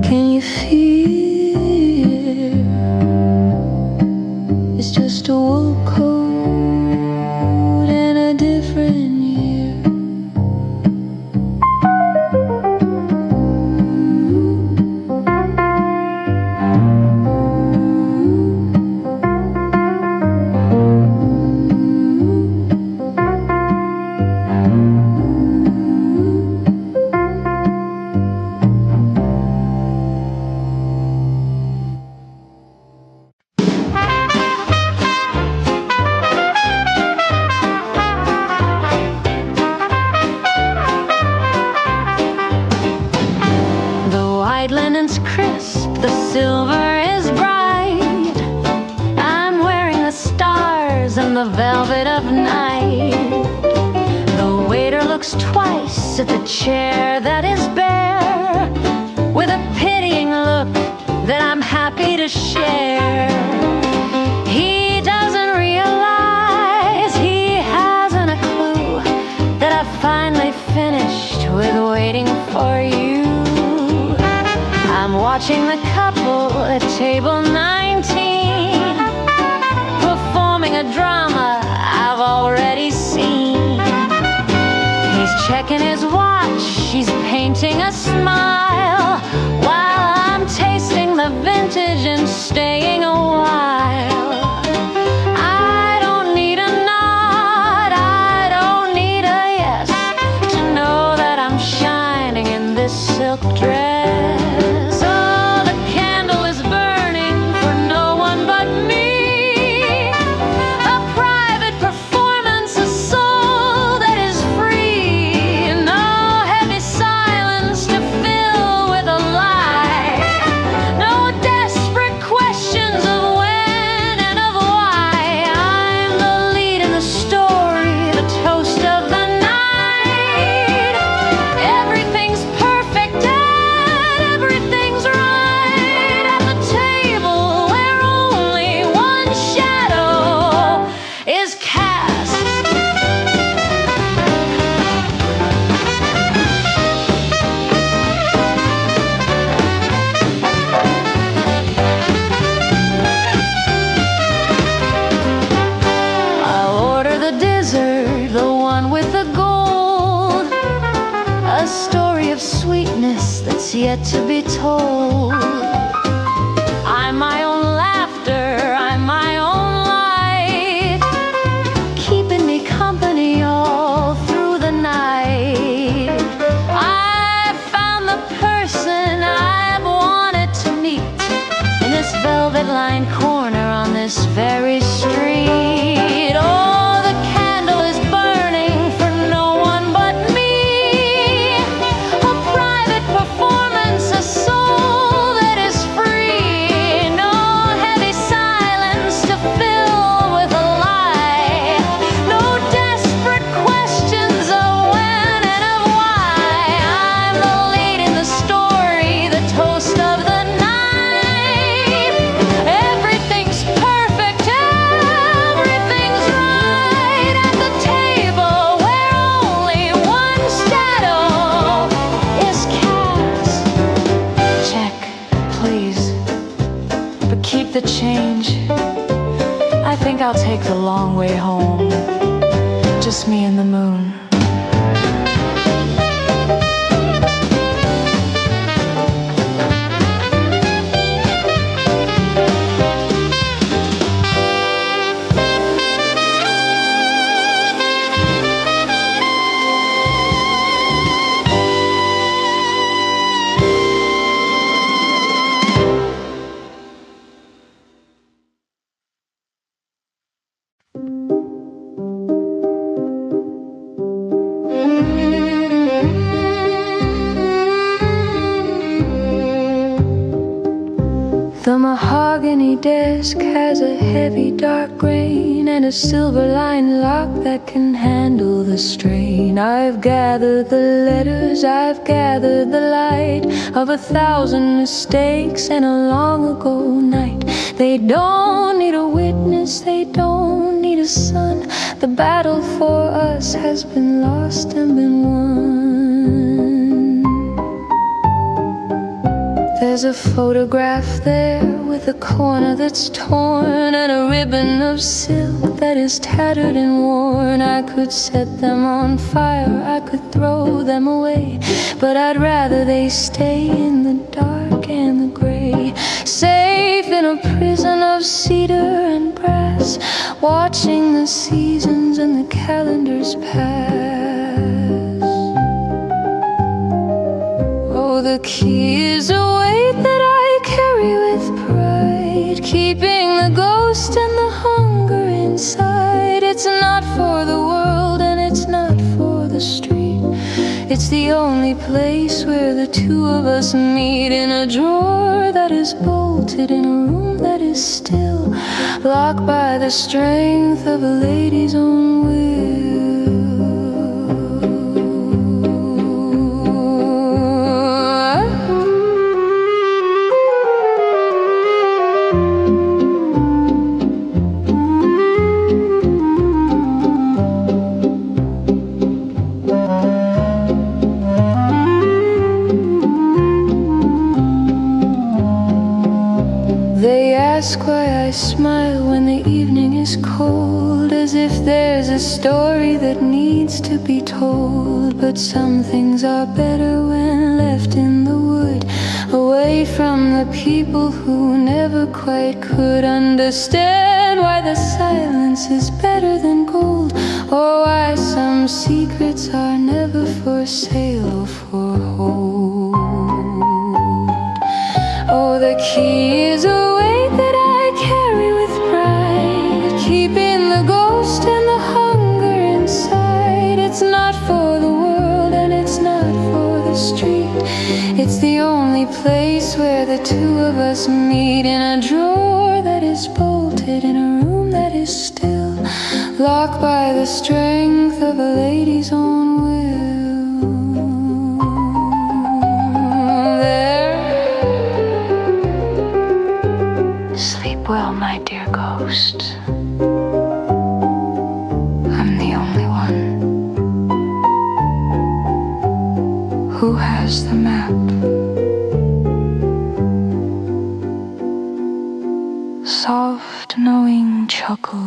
Can you feel? It's just a wool coat and a different year. The white linen's crisp, the silver is bright. I'm wearing the stars and the velvet of night. The waiter looks twice at the chair that is bare, with a pitying look that I'm happy to share. He doesn't realize, he hasn't a clue, that I've finally finished with waiting for you. I'm watching the couple at table 19, performing a drama I've already seen. He's checking his watch, she's painting a smile, while I'm tasting the vintage and staying a while. I don't need a nod, I don't need a yes, to know that I'm shining in this silk dress. Oh, the candle is burning for no one but me, a private performance, a soul that is free, no heavy silence to fill with a lie, no desperate questions of when story of sweetness that's yet to be told. I'm my own laughter, I'm my own light, keeping me company all through the night. I found the person I've wanted to meet in this velvet-lined corner on this very street. Oh, the candle is burning for no one but me. A private performance, a soul that is free. No heavy silence to fill with a lie. No desperate questions of when and of why. I'm the lead in the story, the toast of the night. Everything's perfect, everything's right at the table where only one shadow is cast. Check, please, but keep the change. I think I'll take the long way home, just me and the moon. The mahogany desk has a heavy dark grain and a silver-lined lock that can handle the strain. I've gathered the letters, I've gathered the light of 1,000 mistakes and a long ago night. They don't need a witness, they don't need a son. The battle for us has been lost and been won. There's a photograph there with a corner that's torn and a ribbon of silk that is tattered and worn. I could set them on fire, I could throw them away, but I'd rather they stay in the dark and the gray, safe in a prison of cedar and brass, watching the seasons and the calendars pass. Oh, the key is a weight that I carry with pride, keeping the ghost and the hunger inside. It's not for the world and it's not for the street. It's the only place where the two of us meet, in a drawer that is bolted, in a room that is still, locked by the strength of a lady's own will. They ask why I smile when the evening is cold, as if there's a story that needs to be told. But some things are better when left in the wood, away from the people who never quite could understand why the silence is better than gold, or why some secrets are never for sale or for hold. Oh, the key is a weight that I carry with pride, keeping the ghost and the hunger inside. It's not for the world and it's not for the street. It's the only place where the two of us meet, in a drawer that is bolted, in a room that is still, locked by the strength of a lady's own will. Well, my dear ghost, I'm the only one who has the map. Soft, knowing chuckle.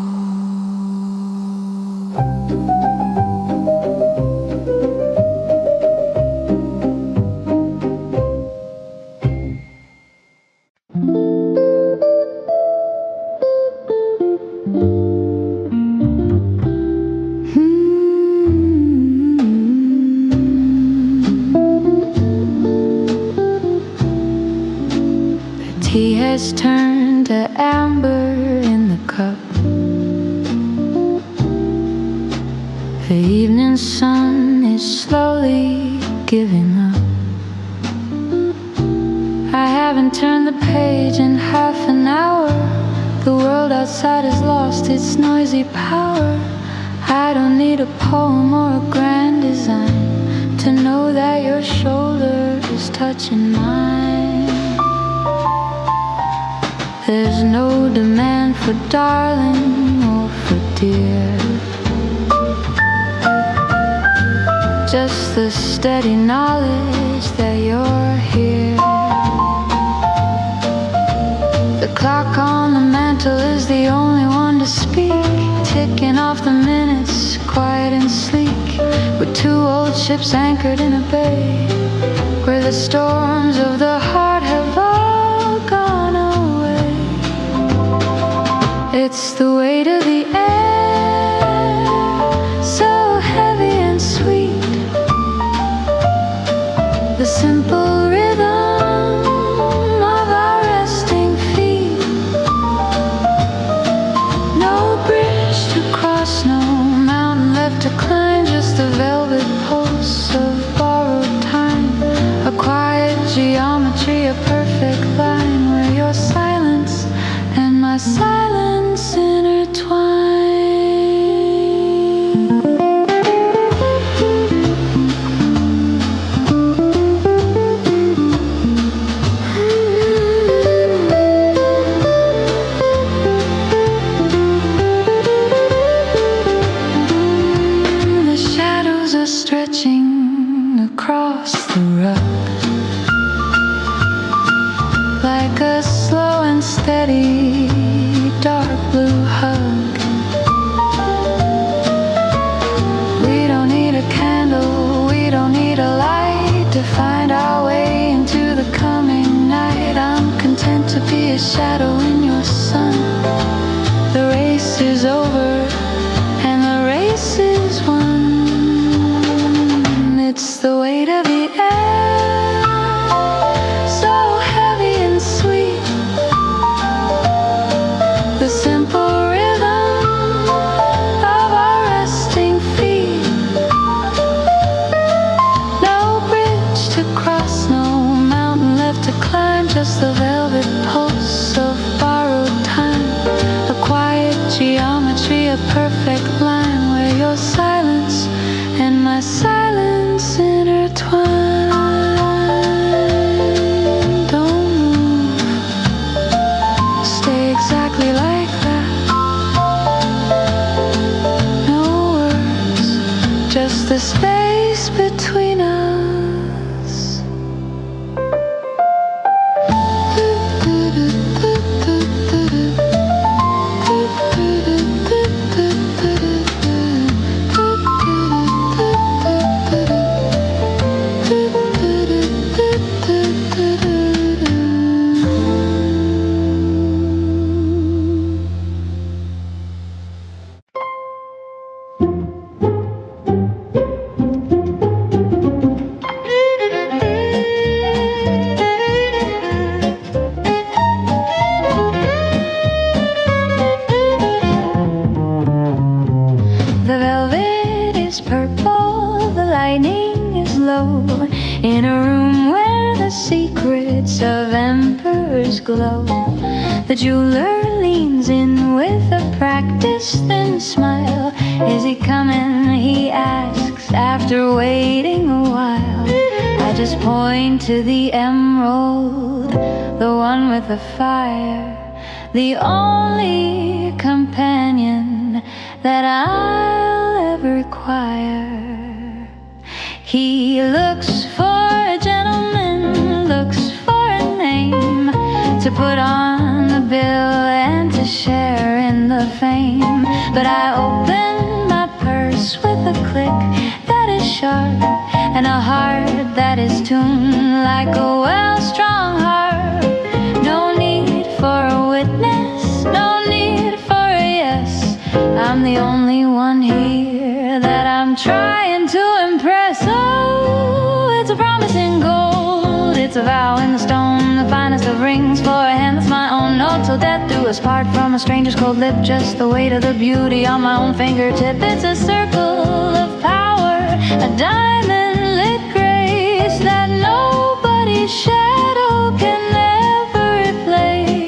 has turned to amber in the cup. The evening sun is slowly giving up. I haven't turned the page in half an hour. The world outside has lost its noisy power. I don't need a poem or a grand design to know that your shoulder is touching mine. There's no demand for darling or for dear, just the steady knowledge that you're here. The clock on the mantle is the only one to speak, ticking off the minutes, quiet and sleek. With two old ships anchored in a bay, where the storms of the heart have all gone away. It's the weight of the air, so heavy and sweet, the simple rhythm of our resting feet. No bridge to cross, no mountain left to climb, just the velvet pulse of borrowed time. A quiet geometry, a perfect line, where your silence and my silence intertwine. Stretching across the rug, like a slow and steady dark blue hug. We don't need a candle, we don't need a light to find our way into the coming night. I'm content to be a shadow in your sun. The race is over and the race is won. It's the weight of the air, so heavy and sweet, the simple rhythm of our resting feet. No bridge to cross, no mountain left to climb, just the velvet pulse of borrowed time. A quiet geometry, a perfect line, where your silence and my silence intertwine. Don't move, stay exactly like that. No words, just the space between us. In a room where the secrets of emperors glow, the jeweler leans in with a practiced thin smile. Is he coming, he asks, after waiting a while. I just point to the emerald, the one with the fire, the only companion that I'll ever require. He looks for a gentleman, looks for a name to put on the bill and to share in the fame. But I open my purse with a click that is sharp and a heart that is tuned like a well-strung harp. No need for a witness, no need for a yes. I'm the only one here that I'm trying to impress. Oh, it's a promise in gold, it's a vow in the stone, the finest finest of rings for a hand that's my own. No, till death do us part from a stranger's cold lip. Just the weight of the beauty on my own fingertip. It's a circle of power, a diamond lit grace that nobody's shadow can ever replace.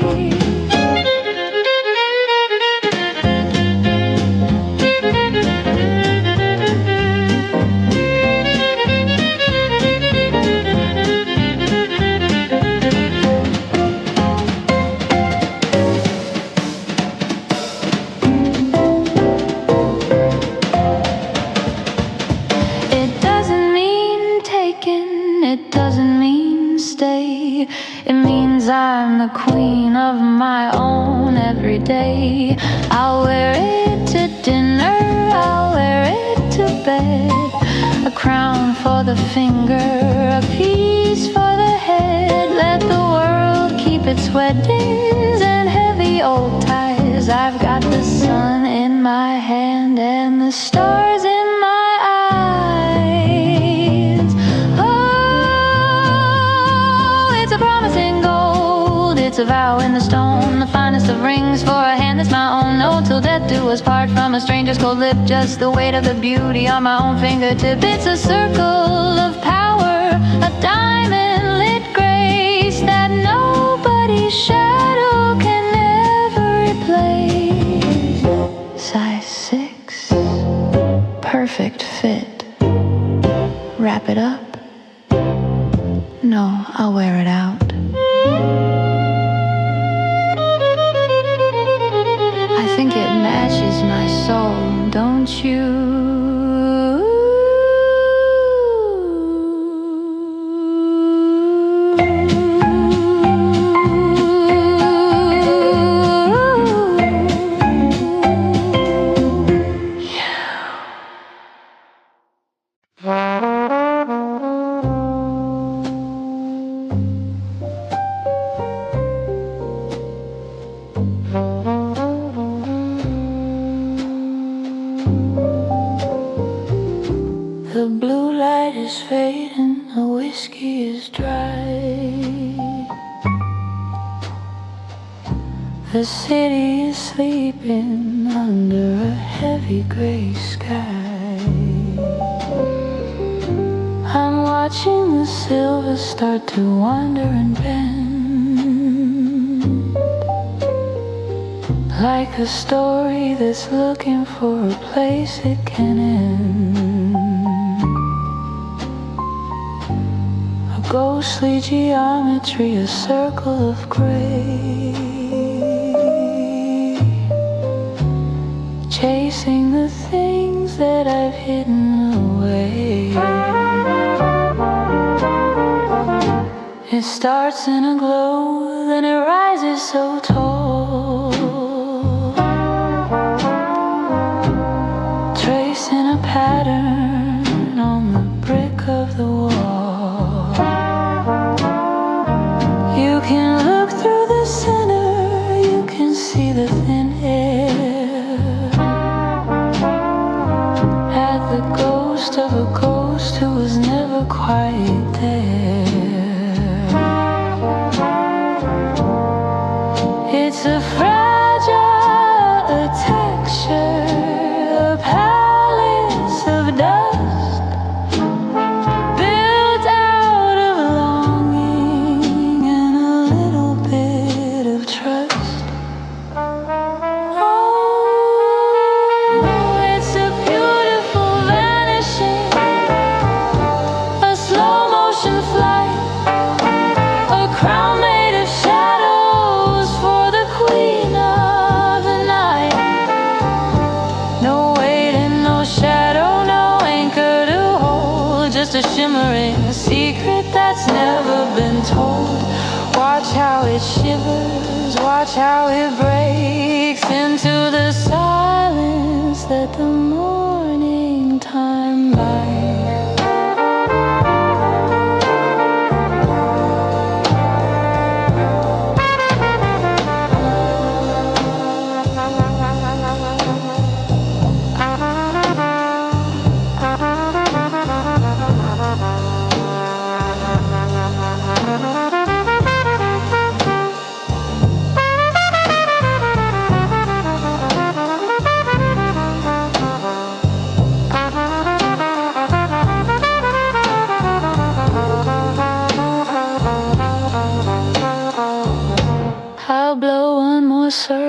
It means I'm the queen of my own every day. I'll wear it to dinner, I'll wear it to bed. A crown for the finger, a piece for the head. Let the world keep its weddings and heavy old ties. I've got the sun in my hand and the stars in my eyes. It's a promise in gold, it's a vow in the stone. The finest of rings for a hand that's my own. No, till death do us part from a stranger's cold lip. Just the weight of the beauty on my own fingertip. It's a circle of power, a diamond lit grace that nobody's shadow can ever replace. Size 6, perfect fit. Wrap it up. No, I'll wear it out. I think it matches my soul, don't you? The blue light is fading, the whiskey is dry. The city is sleeping under a heavy gray sky. I'm watching the silver start to wander and bend, like a story that's looking for a place it can end. Ghostly geometry, a circle of gray, chasing the things that I've hidden away. It starts in a glow, then it rises so tall, tracing a pattern on the brick of the wall. You can look through the center, you can see the thin air, at the ghost of a ghost who was never quite there. It's a fragile texture, a palace of dust, built out of longing and a little bit of trust. Oh, it's a beautiful vanishing, a slow motion flight, a crown made of shadows for the queen of the night. No weight and no shadow, no anchor to hold, just a shimmering secret that's never been told. Watch how it shivers, watch how it breaks into the silence that the morning time buys.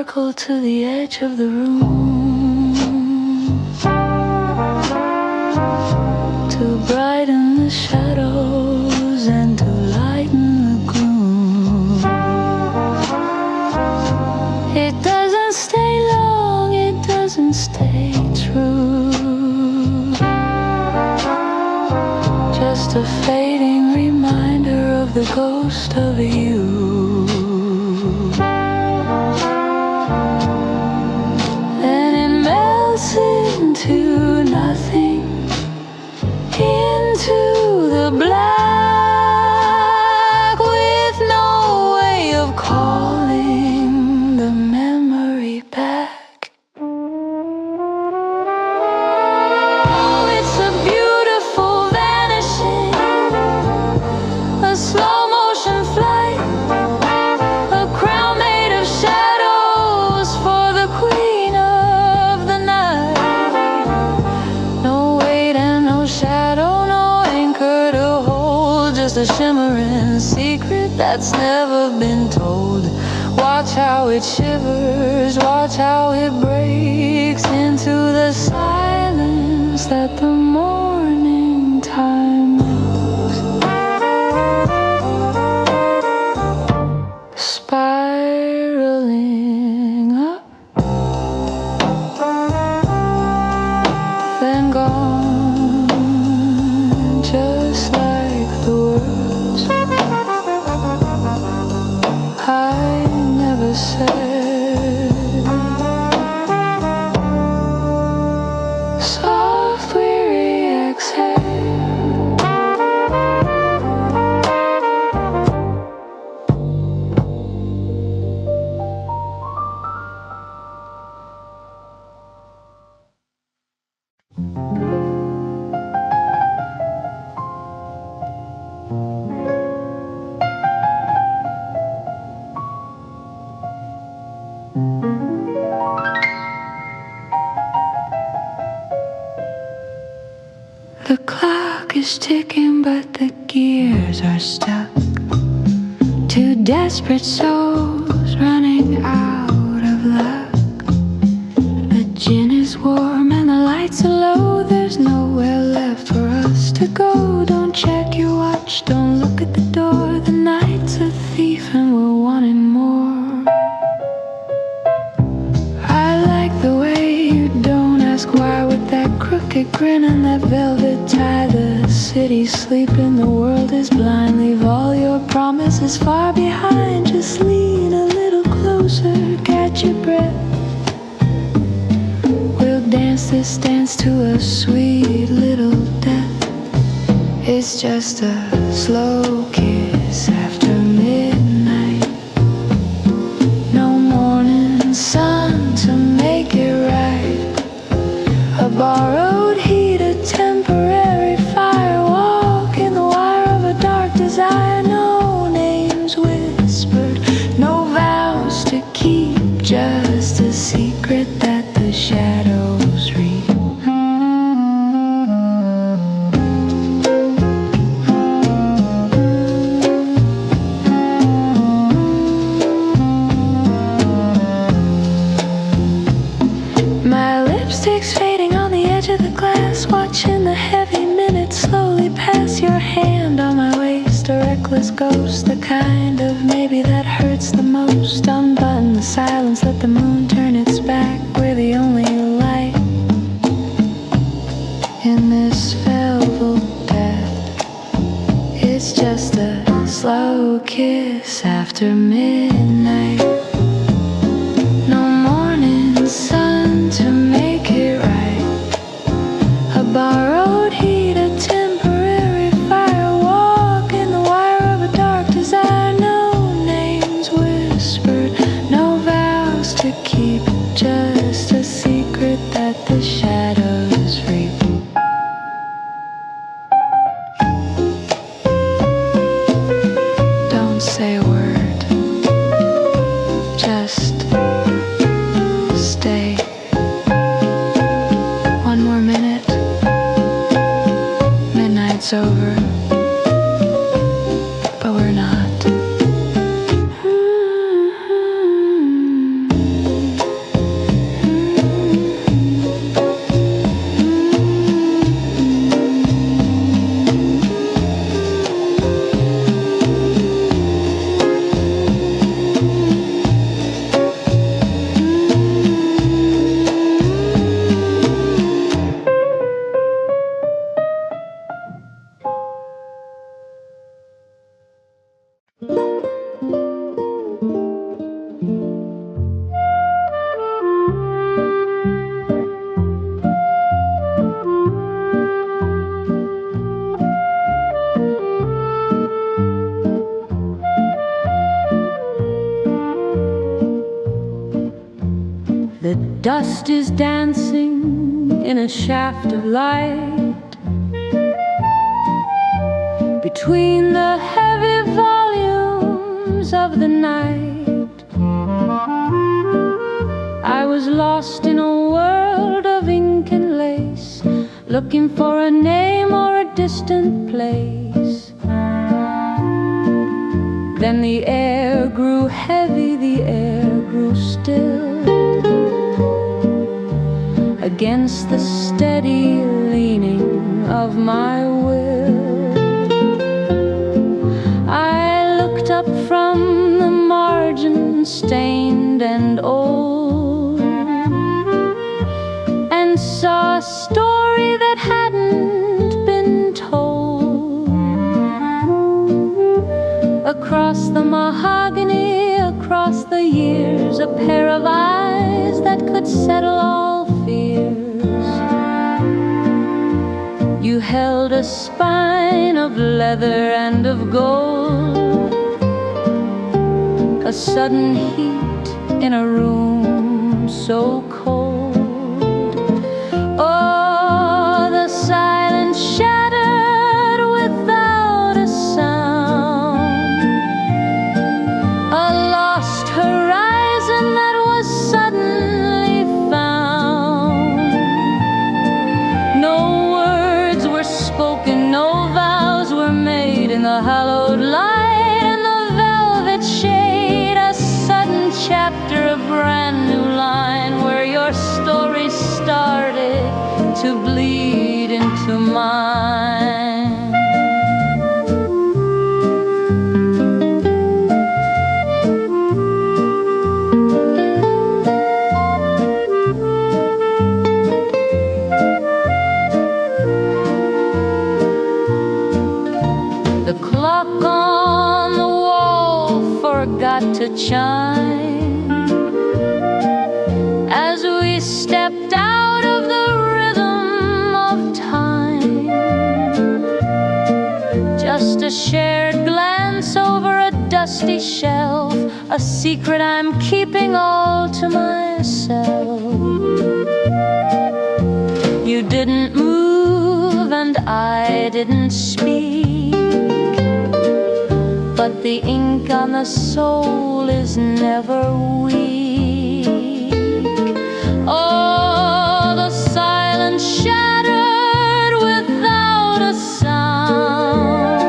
sparkle to the edge of the room, to brighten the shadows and to lighten the gloom. It doesn't stay long, it doesn't stay true, just a fading reminder of the ghost of you. Into nothing, into the black, with no way of calling the memory back. Oh, it's a beautiful vanishing, a slow motion flight, a crown made of shadows for the queen of the night. Just a shimmering secret that's never been told. Watch how it shivers, watch how it breaks into the silence that the morning time makes. Spiraling up, then gone, just like the words I never said. Soft, weary exhale. The clock is ticking, but the gears are stuck. Two desperate souls running out of luck. The gin is warm and the lights are low. There's nowhere left for us to go. Don't check your watch, don't look at the door. The night's a thief and we're wanting more. I like the way you don't ask why, with that crooked grin and that velvet tie. The city's sleeping, the world is blind. Leave all your promises far behind. Just lean a little closer, catch your breath. We'll dance this dance to a sweet little death. It's just a slow kiss after midnight. No morning sun to make it right. A borrowed heat, a temporary fire. Walk in the wire of a dark desire. No names whispered, no vows to keep. Just a secret that the shadows read. My lipstick's fading on the edge of the glass, watching the heavy minutes slowly pass. Your hand on my waist, a reckless ghost, the kind of maybe that hurts the most. Unbutton the silence, let the moon turn its back. We're the only light in this velvet death. It's just a slow kiss after midnight. No morning sun to make it right. A borrowed heat, a temporary fire. Walk in the wire of a dark desire. No names whispered, no vows to keep. Just a secret that the shadows reap. Don't say a word, just stay. One more minute, midnight's over, but we're not. Dust is dancing in a shaft of light between the heavy volumes of the night. I was lost in a world of ink and lace, looking for a name or a distant place. Then the air grew heavy, the air grew still, against the steady leaning of my will. I looked up from the margin, stained and old, and saw a story that hadn't been told. Across the mahogany, across the years, a pair of eyes that could settle all fears. You held a spine of leather and of gold, a sudden heat in a room so cold. Oh, the silence shattered without a sound, a lost horizon that was suddenly found. No words were spoken, no vows were made in the hallowed light and the velvet shade. A sudden chapter, a brand new line where your story started to bleed into mine. The clock on the wall forgot to chime as we stepped out of the rhythm of time. Just a shared glance over a dusty shelf, a secret I'm keeping all to myself. You didn't move and I didn't speak, but the ink on the soul is never weak. Oh, the silence shattered without a sound,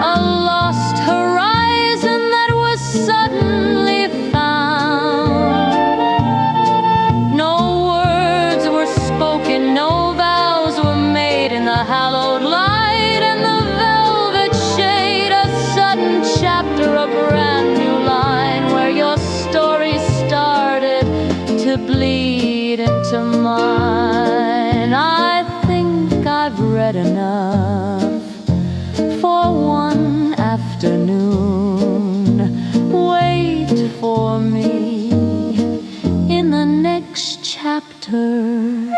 a lost horizon that was suddenly found. No words were spoken, no vows were made in the hallowed light and the velvet shade. A sudden chapter, a brand new line where your story started to bleed into mine. I think I've read enough for one afternoon. Wait for me in the next chapter.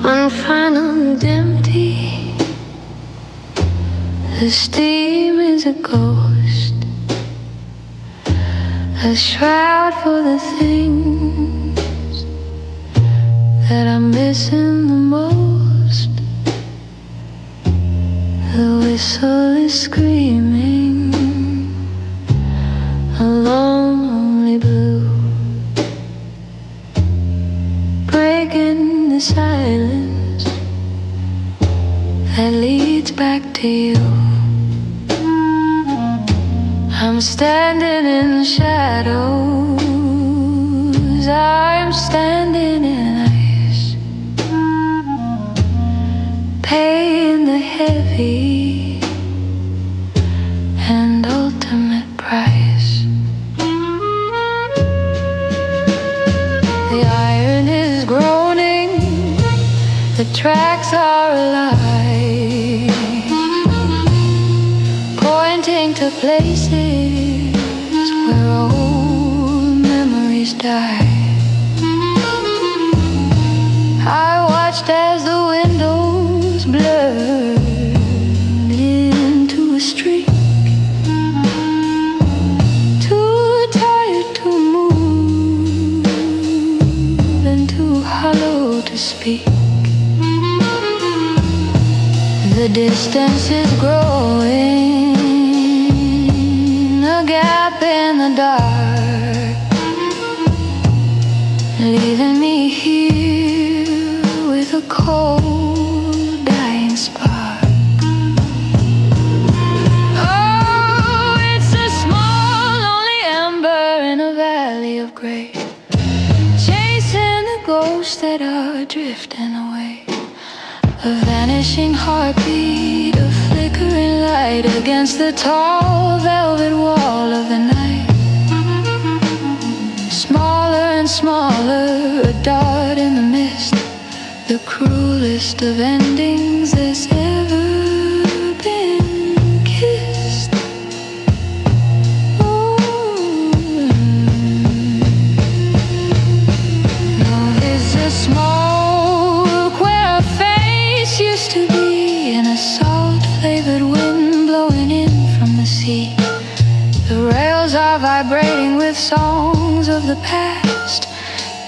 One final empty, the steam is a ghost, a shroud for the things that I'm missing the most. The whistle is screaming, a lonely blue, breaking the silence that leads back to you. I'm standing in shadows, I'm standing in ice, paying the heavy tracks are alive, pointing to places where old memories die. I watched as the windows blurred into a streak, too tired to move and too hollow to speak. The distance is growing, a gap in the dark, leaving me here with a cold, dying spark. Oh, it's a small, lonely ember in a valley of gray, chasing the ghosts that are drifting away. A vanishing heartbeat, a flickering light against the tall velvet wall of the night. Smaller and smaller, a dot in the mist, the cruelest of endings that's ever been kissed. Love is a smoke where a face used to be, and a salt-flavored wind blowing in from the sea. The rails are vibrating with songs of the past,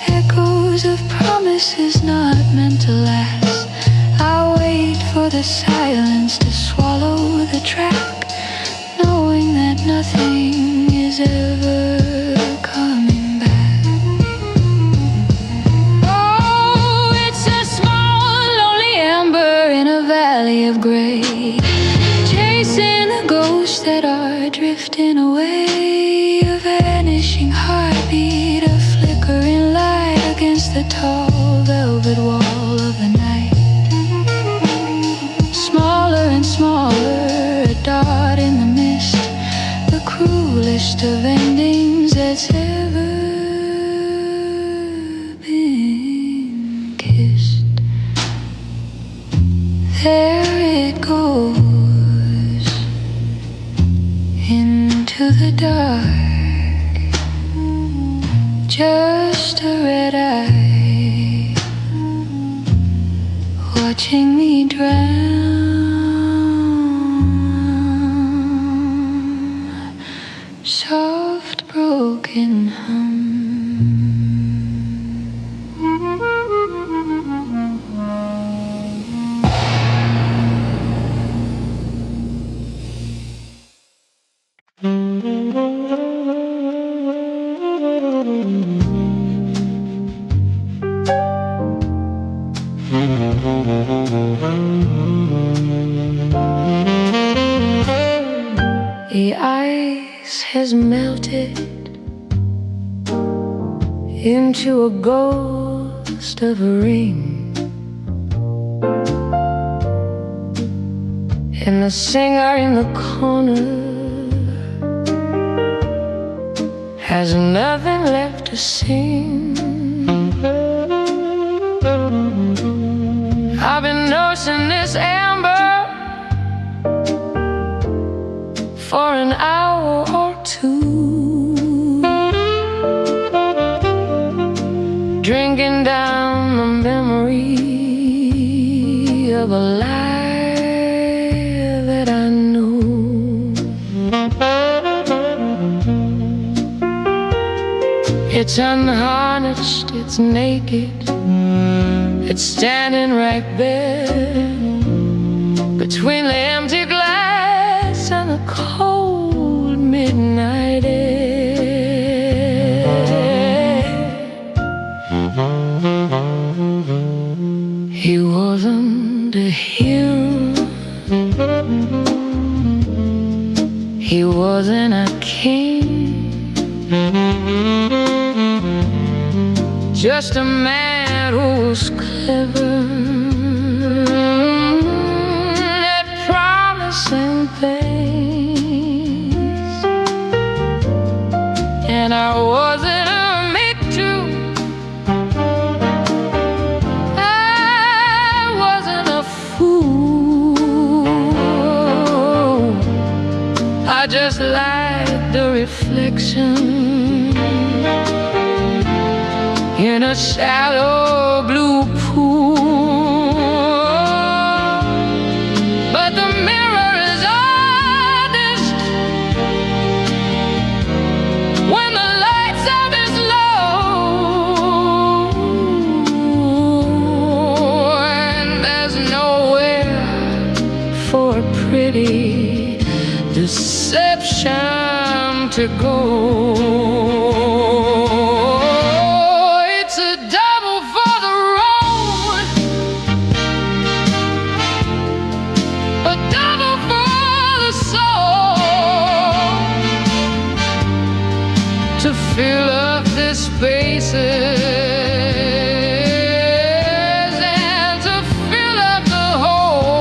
echoes of promises not meant to last. I wait for the silence to swallow the track, knowing that nothing is ever coming back. Oh, it's a small, lonely ember in a valley of gray, chasing the ghosts that are drifting away. A vanishing heartbeat, a flickering light against the tall velvet wall of the night. Smaller and smaller, a dot in the mist, the cruelest of endings that's ever been kissed. There it goes into the dark, just a red eye, watching me drown. Soft broken hum. The ice has melted into a ghost of a ring, and the singer in the corner has nothing left to sing. I've been nursing this amber for an hour or two, drinking down the memory of a lie that I knew. It's unharnessed, it's naked, it's standing right there between the empty glass and the cold midnight air. He wasn't a hero, he wasn't a king, just a man who was clever at promising things, and I wasn't a make to. I in a shallow blue pool. But the mirror is honest when the lights out is low, and there's nowhere for a pretty deception to go. Fill up the spaces and to fill up the hole.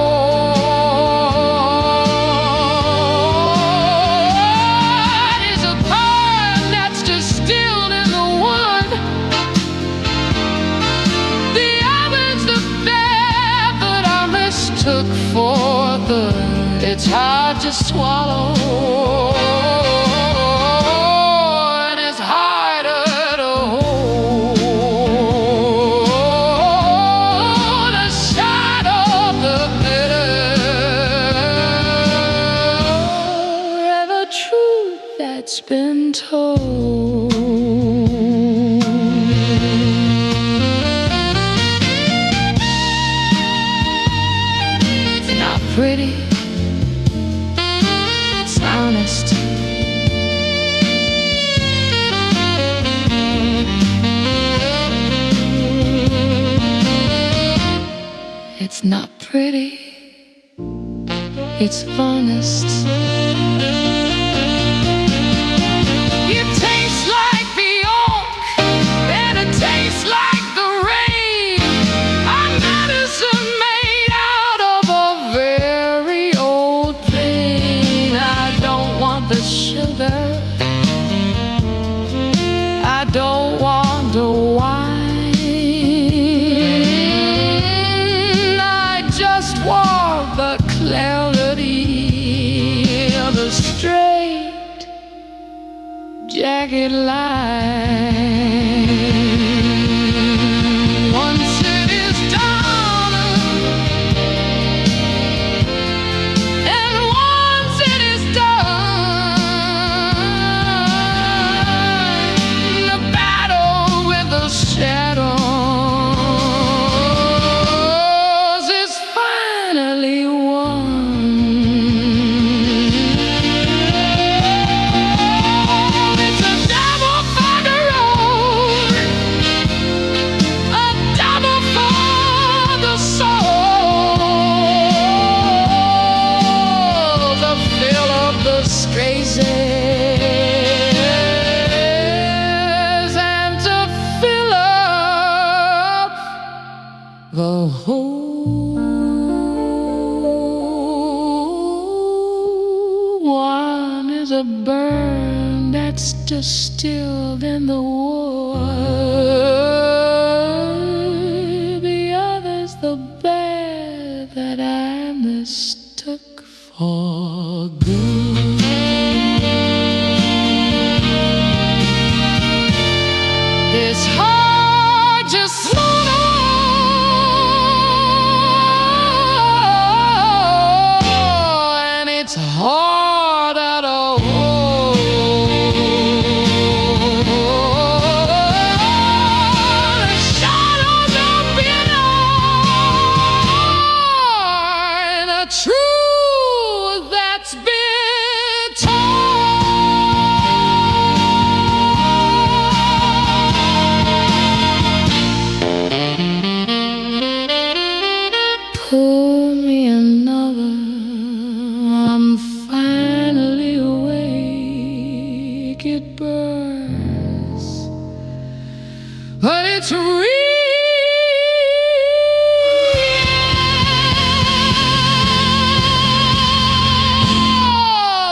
It's a poem that's distilled in the wood. The other's the bed that I mistook for the. It's hard to swallow. That's been told. It's not pretty, it's honest. It's not pretty, it's honest. I don't want the wine, I just want the clarity of the straight jagged line. Once it is done, and once it is done, the battle with the shadows is finally won. It's a double for the road, a double for the soul, to fill up the spaces and to fill up the whole. One is a burn that's distilled in the wood. The other's the bed that I mistook for good. It's hard to swallow, and it's hard at all. The shadows are behind the truth that's been told. Pour me another, I'm finally awake. It burns, but it's real.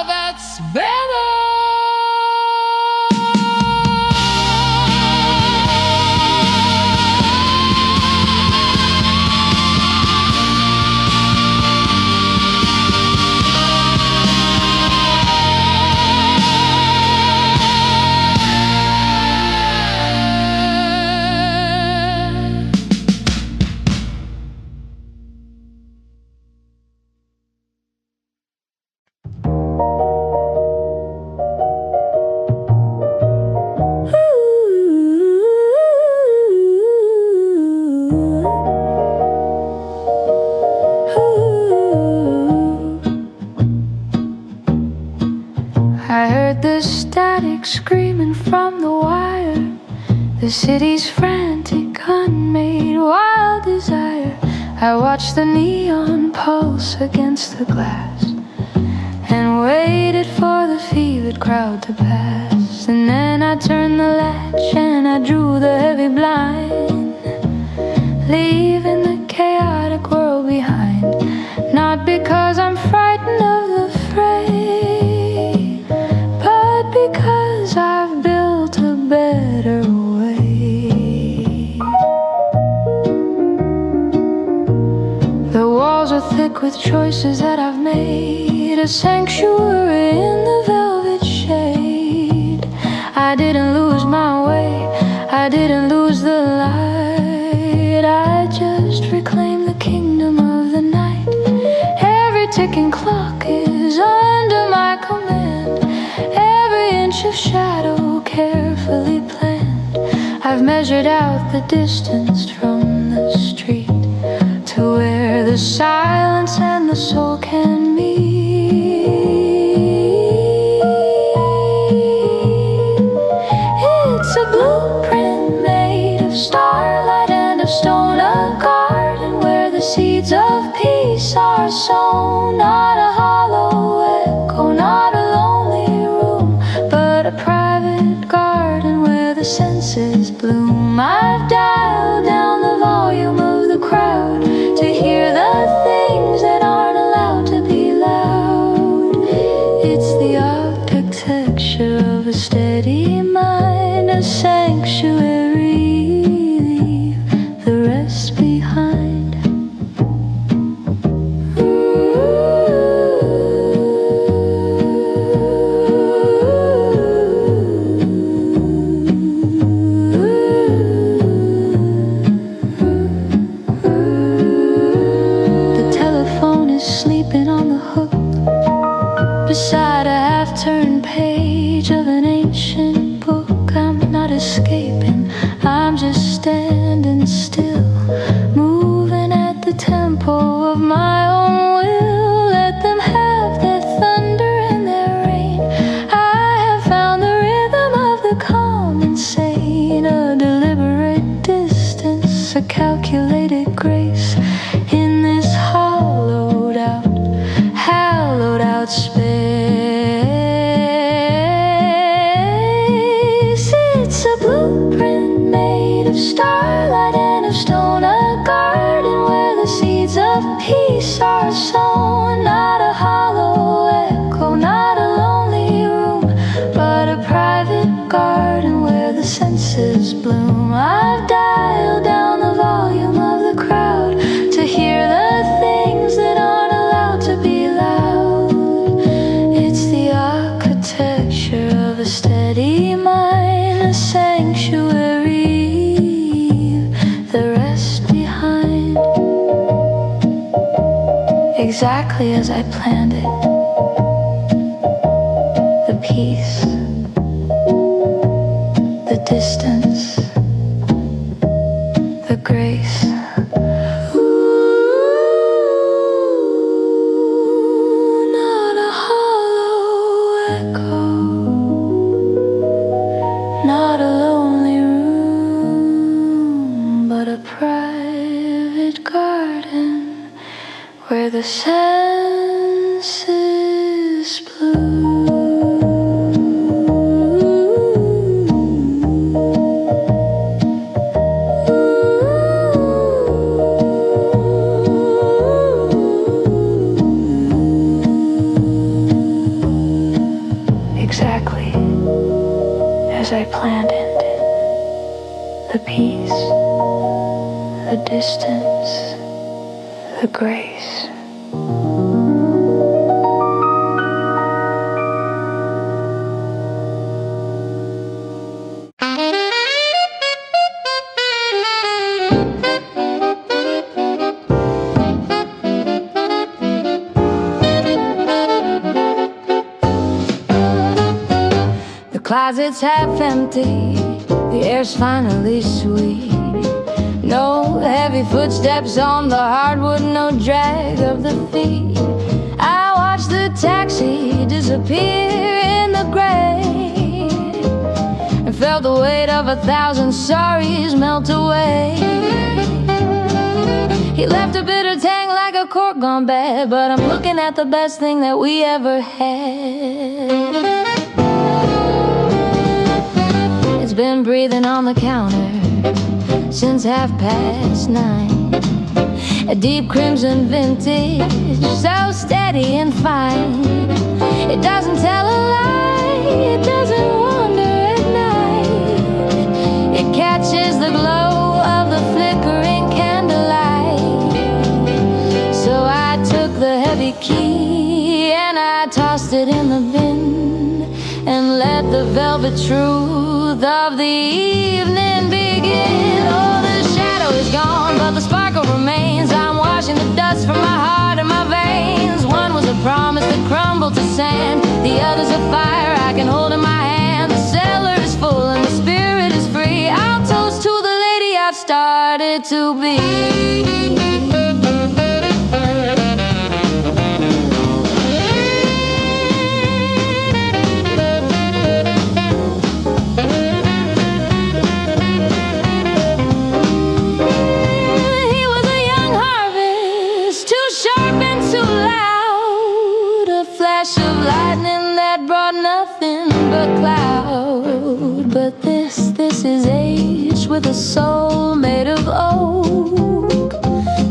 That's better. The city's frantic, unmade, wild desire. I watched the neon pulse against the glass and waited for the fevered crowd to pass. And then I turned the latch and I drew the heavy blind, leaving the chaotic world behind. Not because I'm frightened of the fray, but because I've built a better way. The walls are thick with choices that I've made, a sanctuary in the velvet shade. I didn't lose my way, I didn't lose the light, I just reclaimed the kingdom of the night. Every ticking clock is under my command, every inch of shadow carefully planned. I've measured out the distance from the street to where the silence and the soul can meet. It's a blueprint made of starlight and of stone, a garden where the seeds of peace are sown. Not a hollow echo, not a lonely room, but a private garden where the senses bloom. I've dialed down the volume of the crowd to hear the things that aren't allowed to be loud. It's the architecture of a steady mind, a sanctuary, leave the rest behind. Sleeping on the hook beside a half-turned page of an ancient book. I'm not escaping, I'm just standing still, moving at the tempo of my own will. Let them have their thunder and their rain. I have found the rhythm of the calm and sane, a deliberate distance, a calculated grace in this hollowed out space. It's a blueprint made of starlight and of stone, a garden where the seeds of peace are sown. Not a hollow echo, not a lonely room, but a private garden where the senses bloom. I've dialed down the volume of the crowd to hear the things that aren't allowed to be loud. It's the architecture of a steady mind, a sanctuary, the rest behind. Exactly as I planned it, the peace, the distance, the grace. Not a hollow echo, not a lonely room, but a private garden where the senses bloom. Exactly as I planned it, the peace, the distance, the grace. The closet's half empty, the air's finally sweet. No heavy footsteps on the hardwood, no drag of the feet. I watch the taxi disappear in the gray and felt the weight of 1,000 sorries melt away. He left a bitter tang like a cork gone bad, but I'm looking at the best thing that we ever had. It's been breathing on the counter since 9:30. A deep crimson vintage, so steady and fine. It doesn't tell a lie, it doesn't wander at night. It catches the glow of the flickering candlelight. So I took the heavy key and I tossed it in the bin and let the velvet truth of the evening begin. Oh, the shadow is gone, but the sparkle remains. I'm washing the dust from my heart and my veins. One was a promise that crumbled to sand, the other's a fire I can hold in my hand. The cellar is full and the spirit is free. I'll toast to the lady I've started to be. But this is age with a soul made of oak.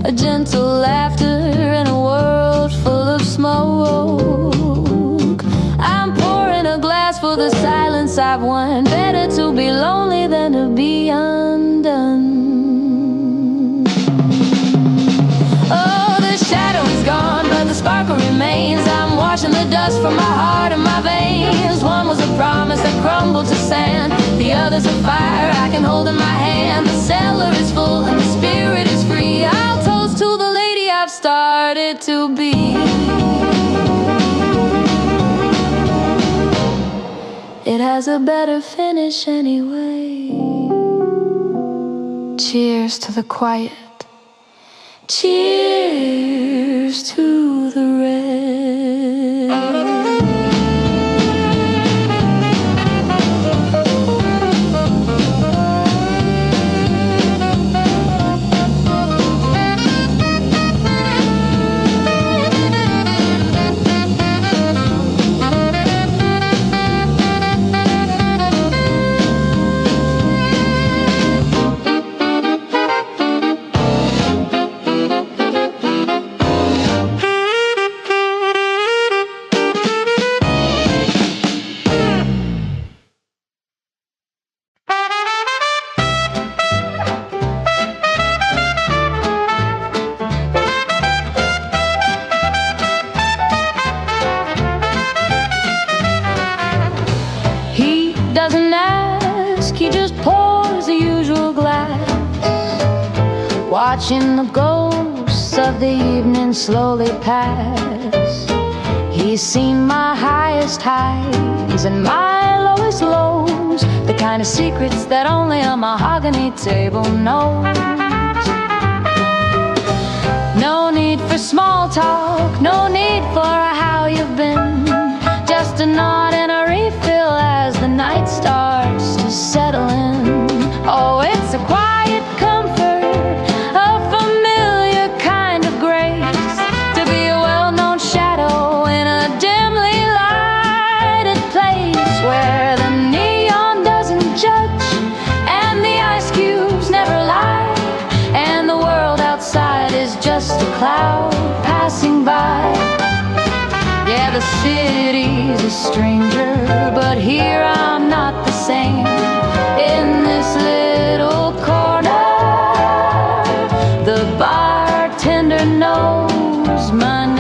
A gentle laughter in a world full of smoke. I'm pouring a glass for the silence I've won. Better to be lonely than to be undone. Oh, the shadow is gone, but the sparkle remains. I'm washing the dust from my heart and my veins. One was a promise that crumbled to sand, the other's a fire I can hold in my hand. The cellar is full and the spirit is free. I'll toast to the lady I've started to be. It has a better finish anyway. Cheers to the quiet. Cheers to the red. Watching the ghosts of the evening slowly pass. He's seen my highest highs and my lowest lows, the kind of secrets that only a mahogany table knows. No need for small talk, no need for a how you've been. Just a nod and a refill as the night starts to settle in. Oh, it's a quiet comfort, a familiar kind of grace, to be a well-known shadow in a dimly lighted place where the neon doesn't judge and the ice cubes never lie, and the world outside is just a cloud passing by. Yeah, the city's a stranger, but here I'm not the same. In this little corner, the bartender knows my name.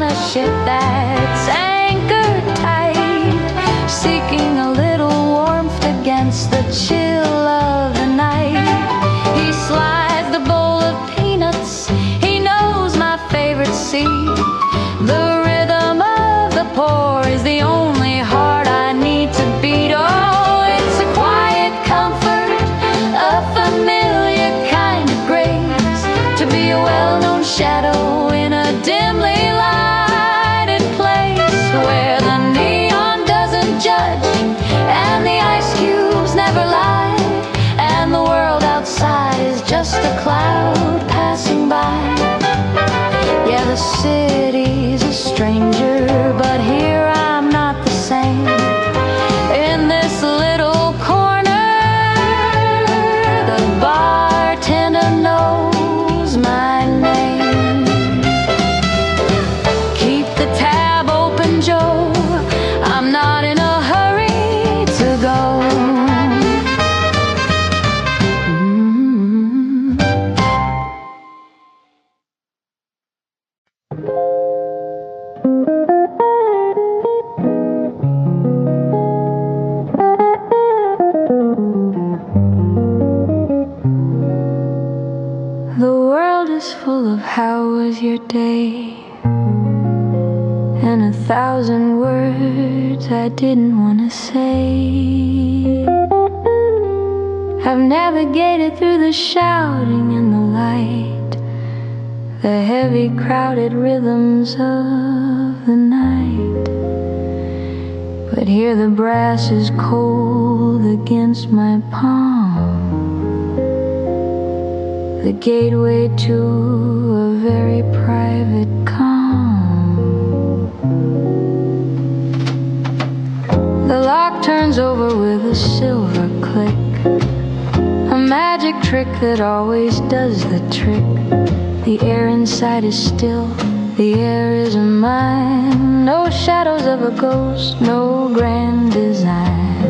a ship that's anchored tight, seeking a little warmth against the chill of the night. He slides the bowl of peanuts, he knows my favorite seed. The rhythm of the pour is the only heart I need to beat. Oh, it's a quiet comfort, a familiar kind of grace, to be a well-known shadow in a dimly lighted place, where the neon doesn't judge and the ice cubes never lie, and the world outside is just a cloud passing by. Yeah, the city's a stranger, but here I'm not the same. In this little corner, the bartender knows my name. Keep the tab open, Joe, I'm not in a hurry to go. The world is full of how was your day, and 1,000 words I didn't want to say. I've navigated through the shouting and the light, the heavy crowded rhythms of the night, but here the brass is cold against my palm, the gateway to a very private calm. The lock turns over with a silver click, a magic trick that always does the trick. The air inside is still, the air is mine. No shadows of a ghost, no grand design.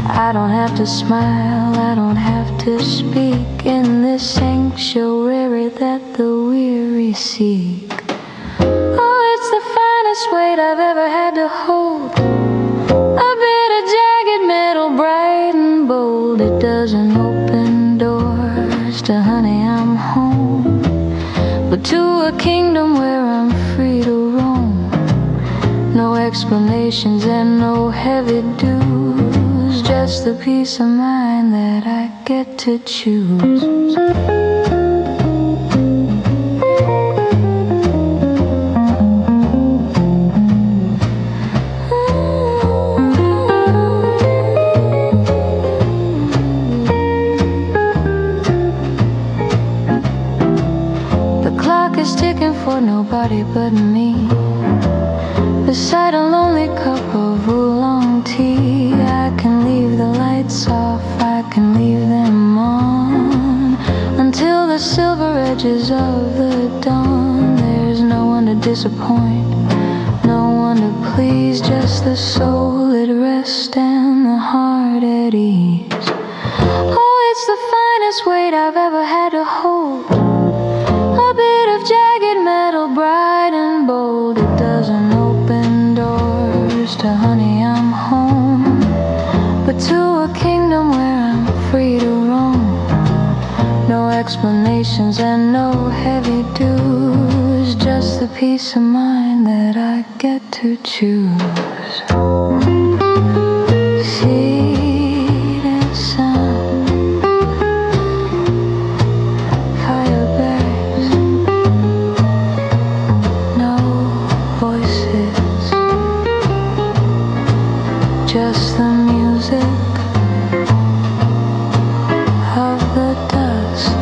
I don't have to smile, I don't have to speak in this sanctuary that the weary seek. Oh, it's the finest weight I've ever had to hold, a bit of jagged metal, bright and bold. It doesn't open doors to honey, I'm home, but to a kingdom where I'm free to roam. No explanations and no heavy dues, just the peace of mind that I get to choose. The clock is ticking for nobody but me, beside a lonely cup of oolong tea. I can leave the lights off, I can leave them on, until the silver edges of the dawn. There's no one to disappoint, no one to please, just the soul at rest and the heart at ease. Oh, it's the finest weight I've ever had to hold, a bit of jagged metal, bright and bold. It doesn't open doors to honey, I'm home, but to a kingdom where I'm free to roam. No explanations and no heavy dues, just the peace of mind that I get to choose. Seed and sun, fire burns, no voices, just the music of the dust.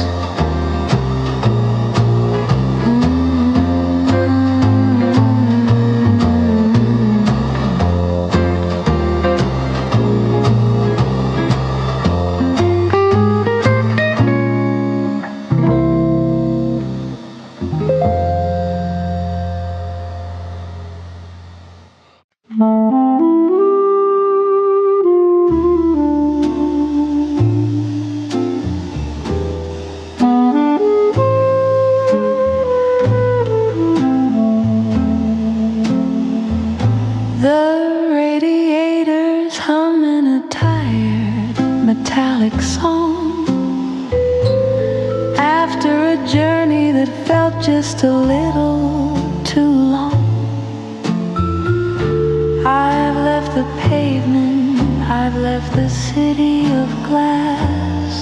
metallic song. After a journey that felt just a little too long, I've left the pavement, I've left the city of glass,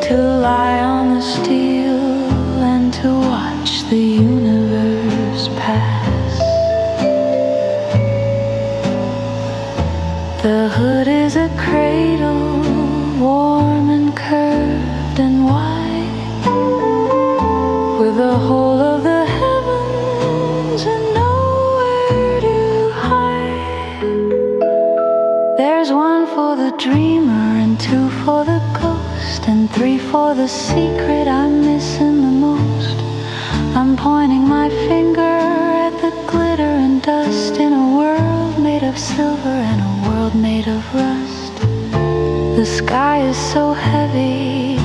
to lie on the steel and to watch the universe pass. The hood is a cradle, warm and curved and wide, with a whole of the heavens and nowhere to hide. There's one for the dreamer and two for the ghost and three for the secret I'm missing the most. I'm pointing my finger at the glitter and dust in a world made of silver and a world made of rust. The sky is so heavy,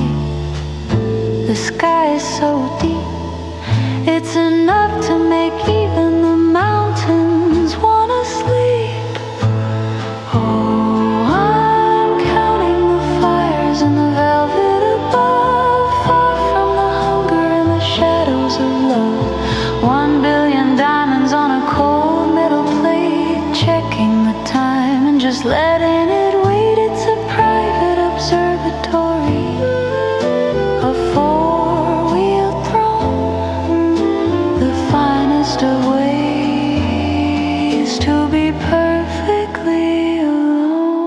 the sky is so deep, it's enough to make even the mountains wanna sleep. Oh, I'm counting the fires in the velvet above, far from the hunger and the shadows of love. 1 billion diamonds on a cold metal plate, checking the time and just letting it wait. It's a private observatory, a four-wheeled throne, the finest of ways to be perfectly alone.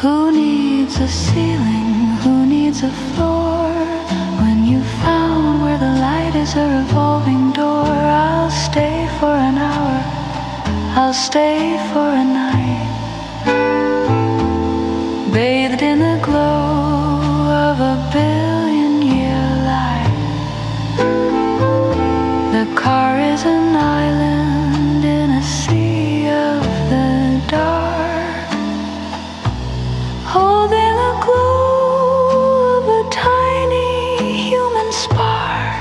Who needs a ceiling? Who needs a floor? When you've found where the light is a revolving door, I'll stay for an hour, I'll stay for a night, bathed in the glow of a billion-year light. The car is an island in a sea of the dark, holding the glow of a tiny human spark.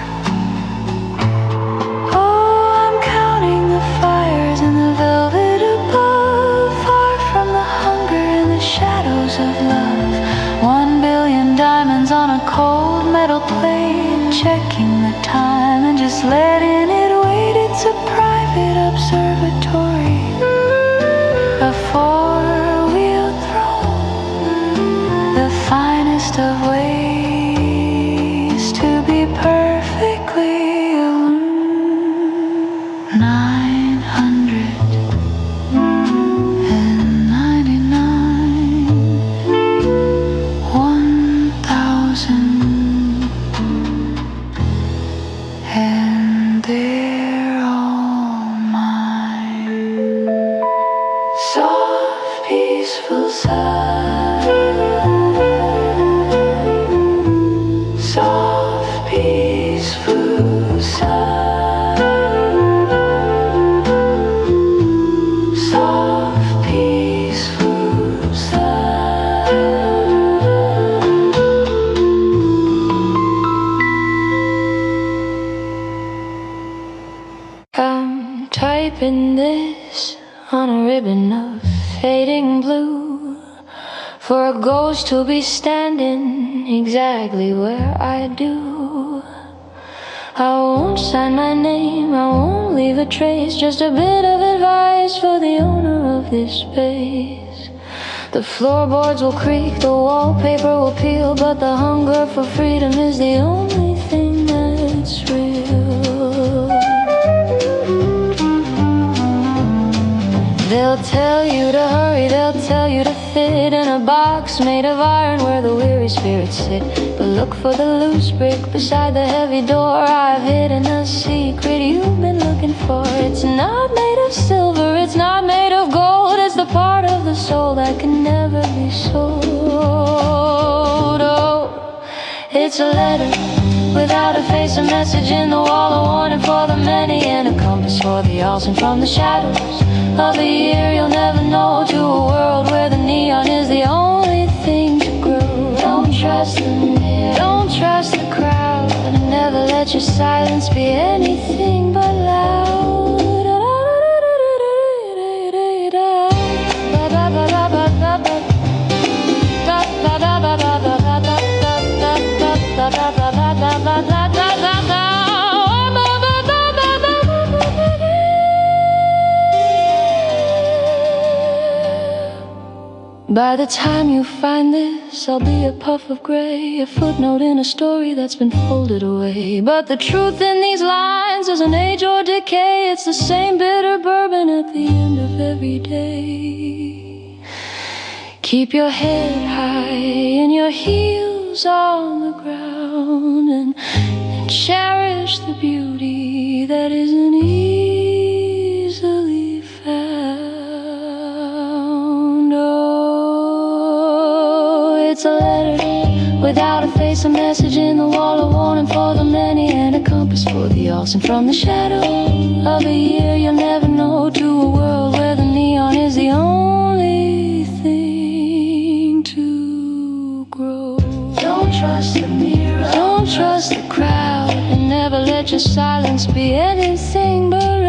Oh, I'm counting the fires in the velvet above, far from the hunger and the shadows of love. 1 billion diamonds on a cold metal plate, checking the time and just letting it wait. It's a private observatory, a four-wheeled throne, the finest of ways to be perfectly alone. 999, 1,000, and they're all mine. Soft, peaceful sigh, soft, peaceful sigh, soft, peaceful sigh. I'm typing this on a ribbon of fading blue, for a ghost to be standing exactly where I do. I won't sign my name, I won't leave a trace, just a bit of advice for the owner of this space. The floorboards will creak, the wallpaper will peel, but the hunger for freedom is the only thing that's real. They'll tell you to hurry, they'll tell you to fit in a box made of iron where the weary spirits sit. But look for the loose brick beside the heavy door. I've hidden a secret you've been looking for. It's not made of silver, it's not made of gold, it's the part of the soul that can never be sold. Oh, It's a letter without a face, a message in the wall, a warning for the many, and a compass compass for the Olsen from the shadows of the year you'll never know, to a world where the neon is the only thing to grow. Don't trust the mirror, don't trust the crowd, and never let your silence be anything but loud. By the time you find this, I'll be a puff of gray, a footnote in a story that's been folded away. But the truth in these lines doesn't age or decay. It's the same bitter bourbon at the end of every day. Keep your head high and your heels on the ground, and cherish the beauty that isn't easily found. Oh, it's a letter without a face, a message in the wall, a warning for the many, and a compass for the Olsen from the shadow of a year you'll never know, to a world where the neon is the only thing to grow. Don't trust the mirror, don't trust the crowd, and never let your silence be anything but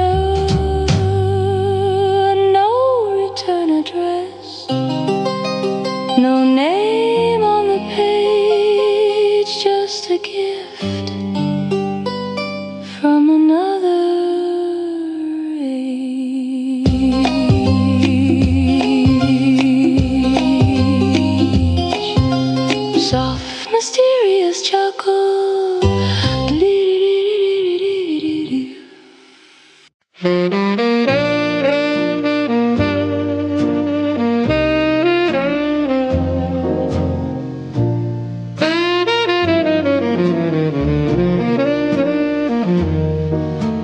no return address, no name on the page, just a gift from another age. Soft, mysterious chuckle.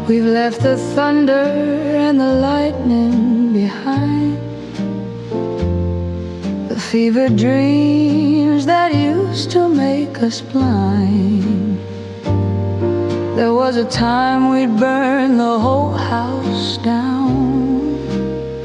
We've left the thunder and the lightning behind, the fevered dreams that used to make us blind. There was a time we'd burn the whole house down,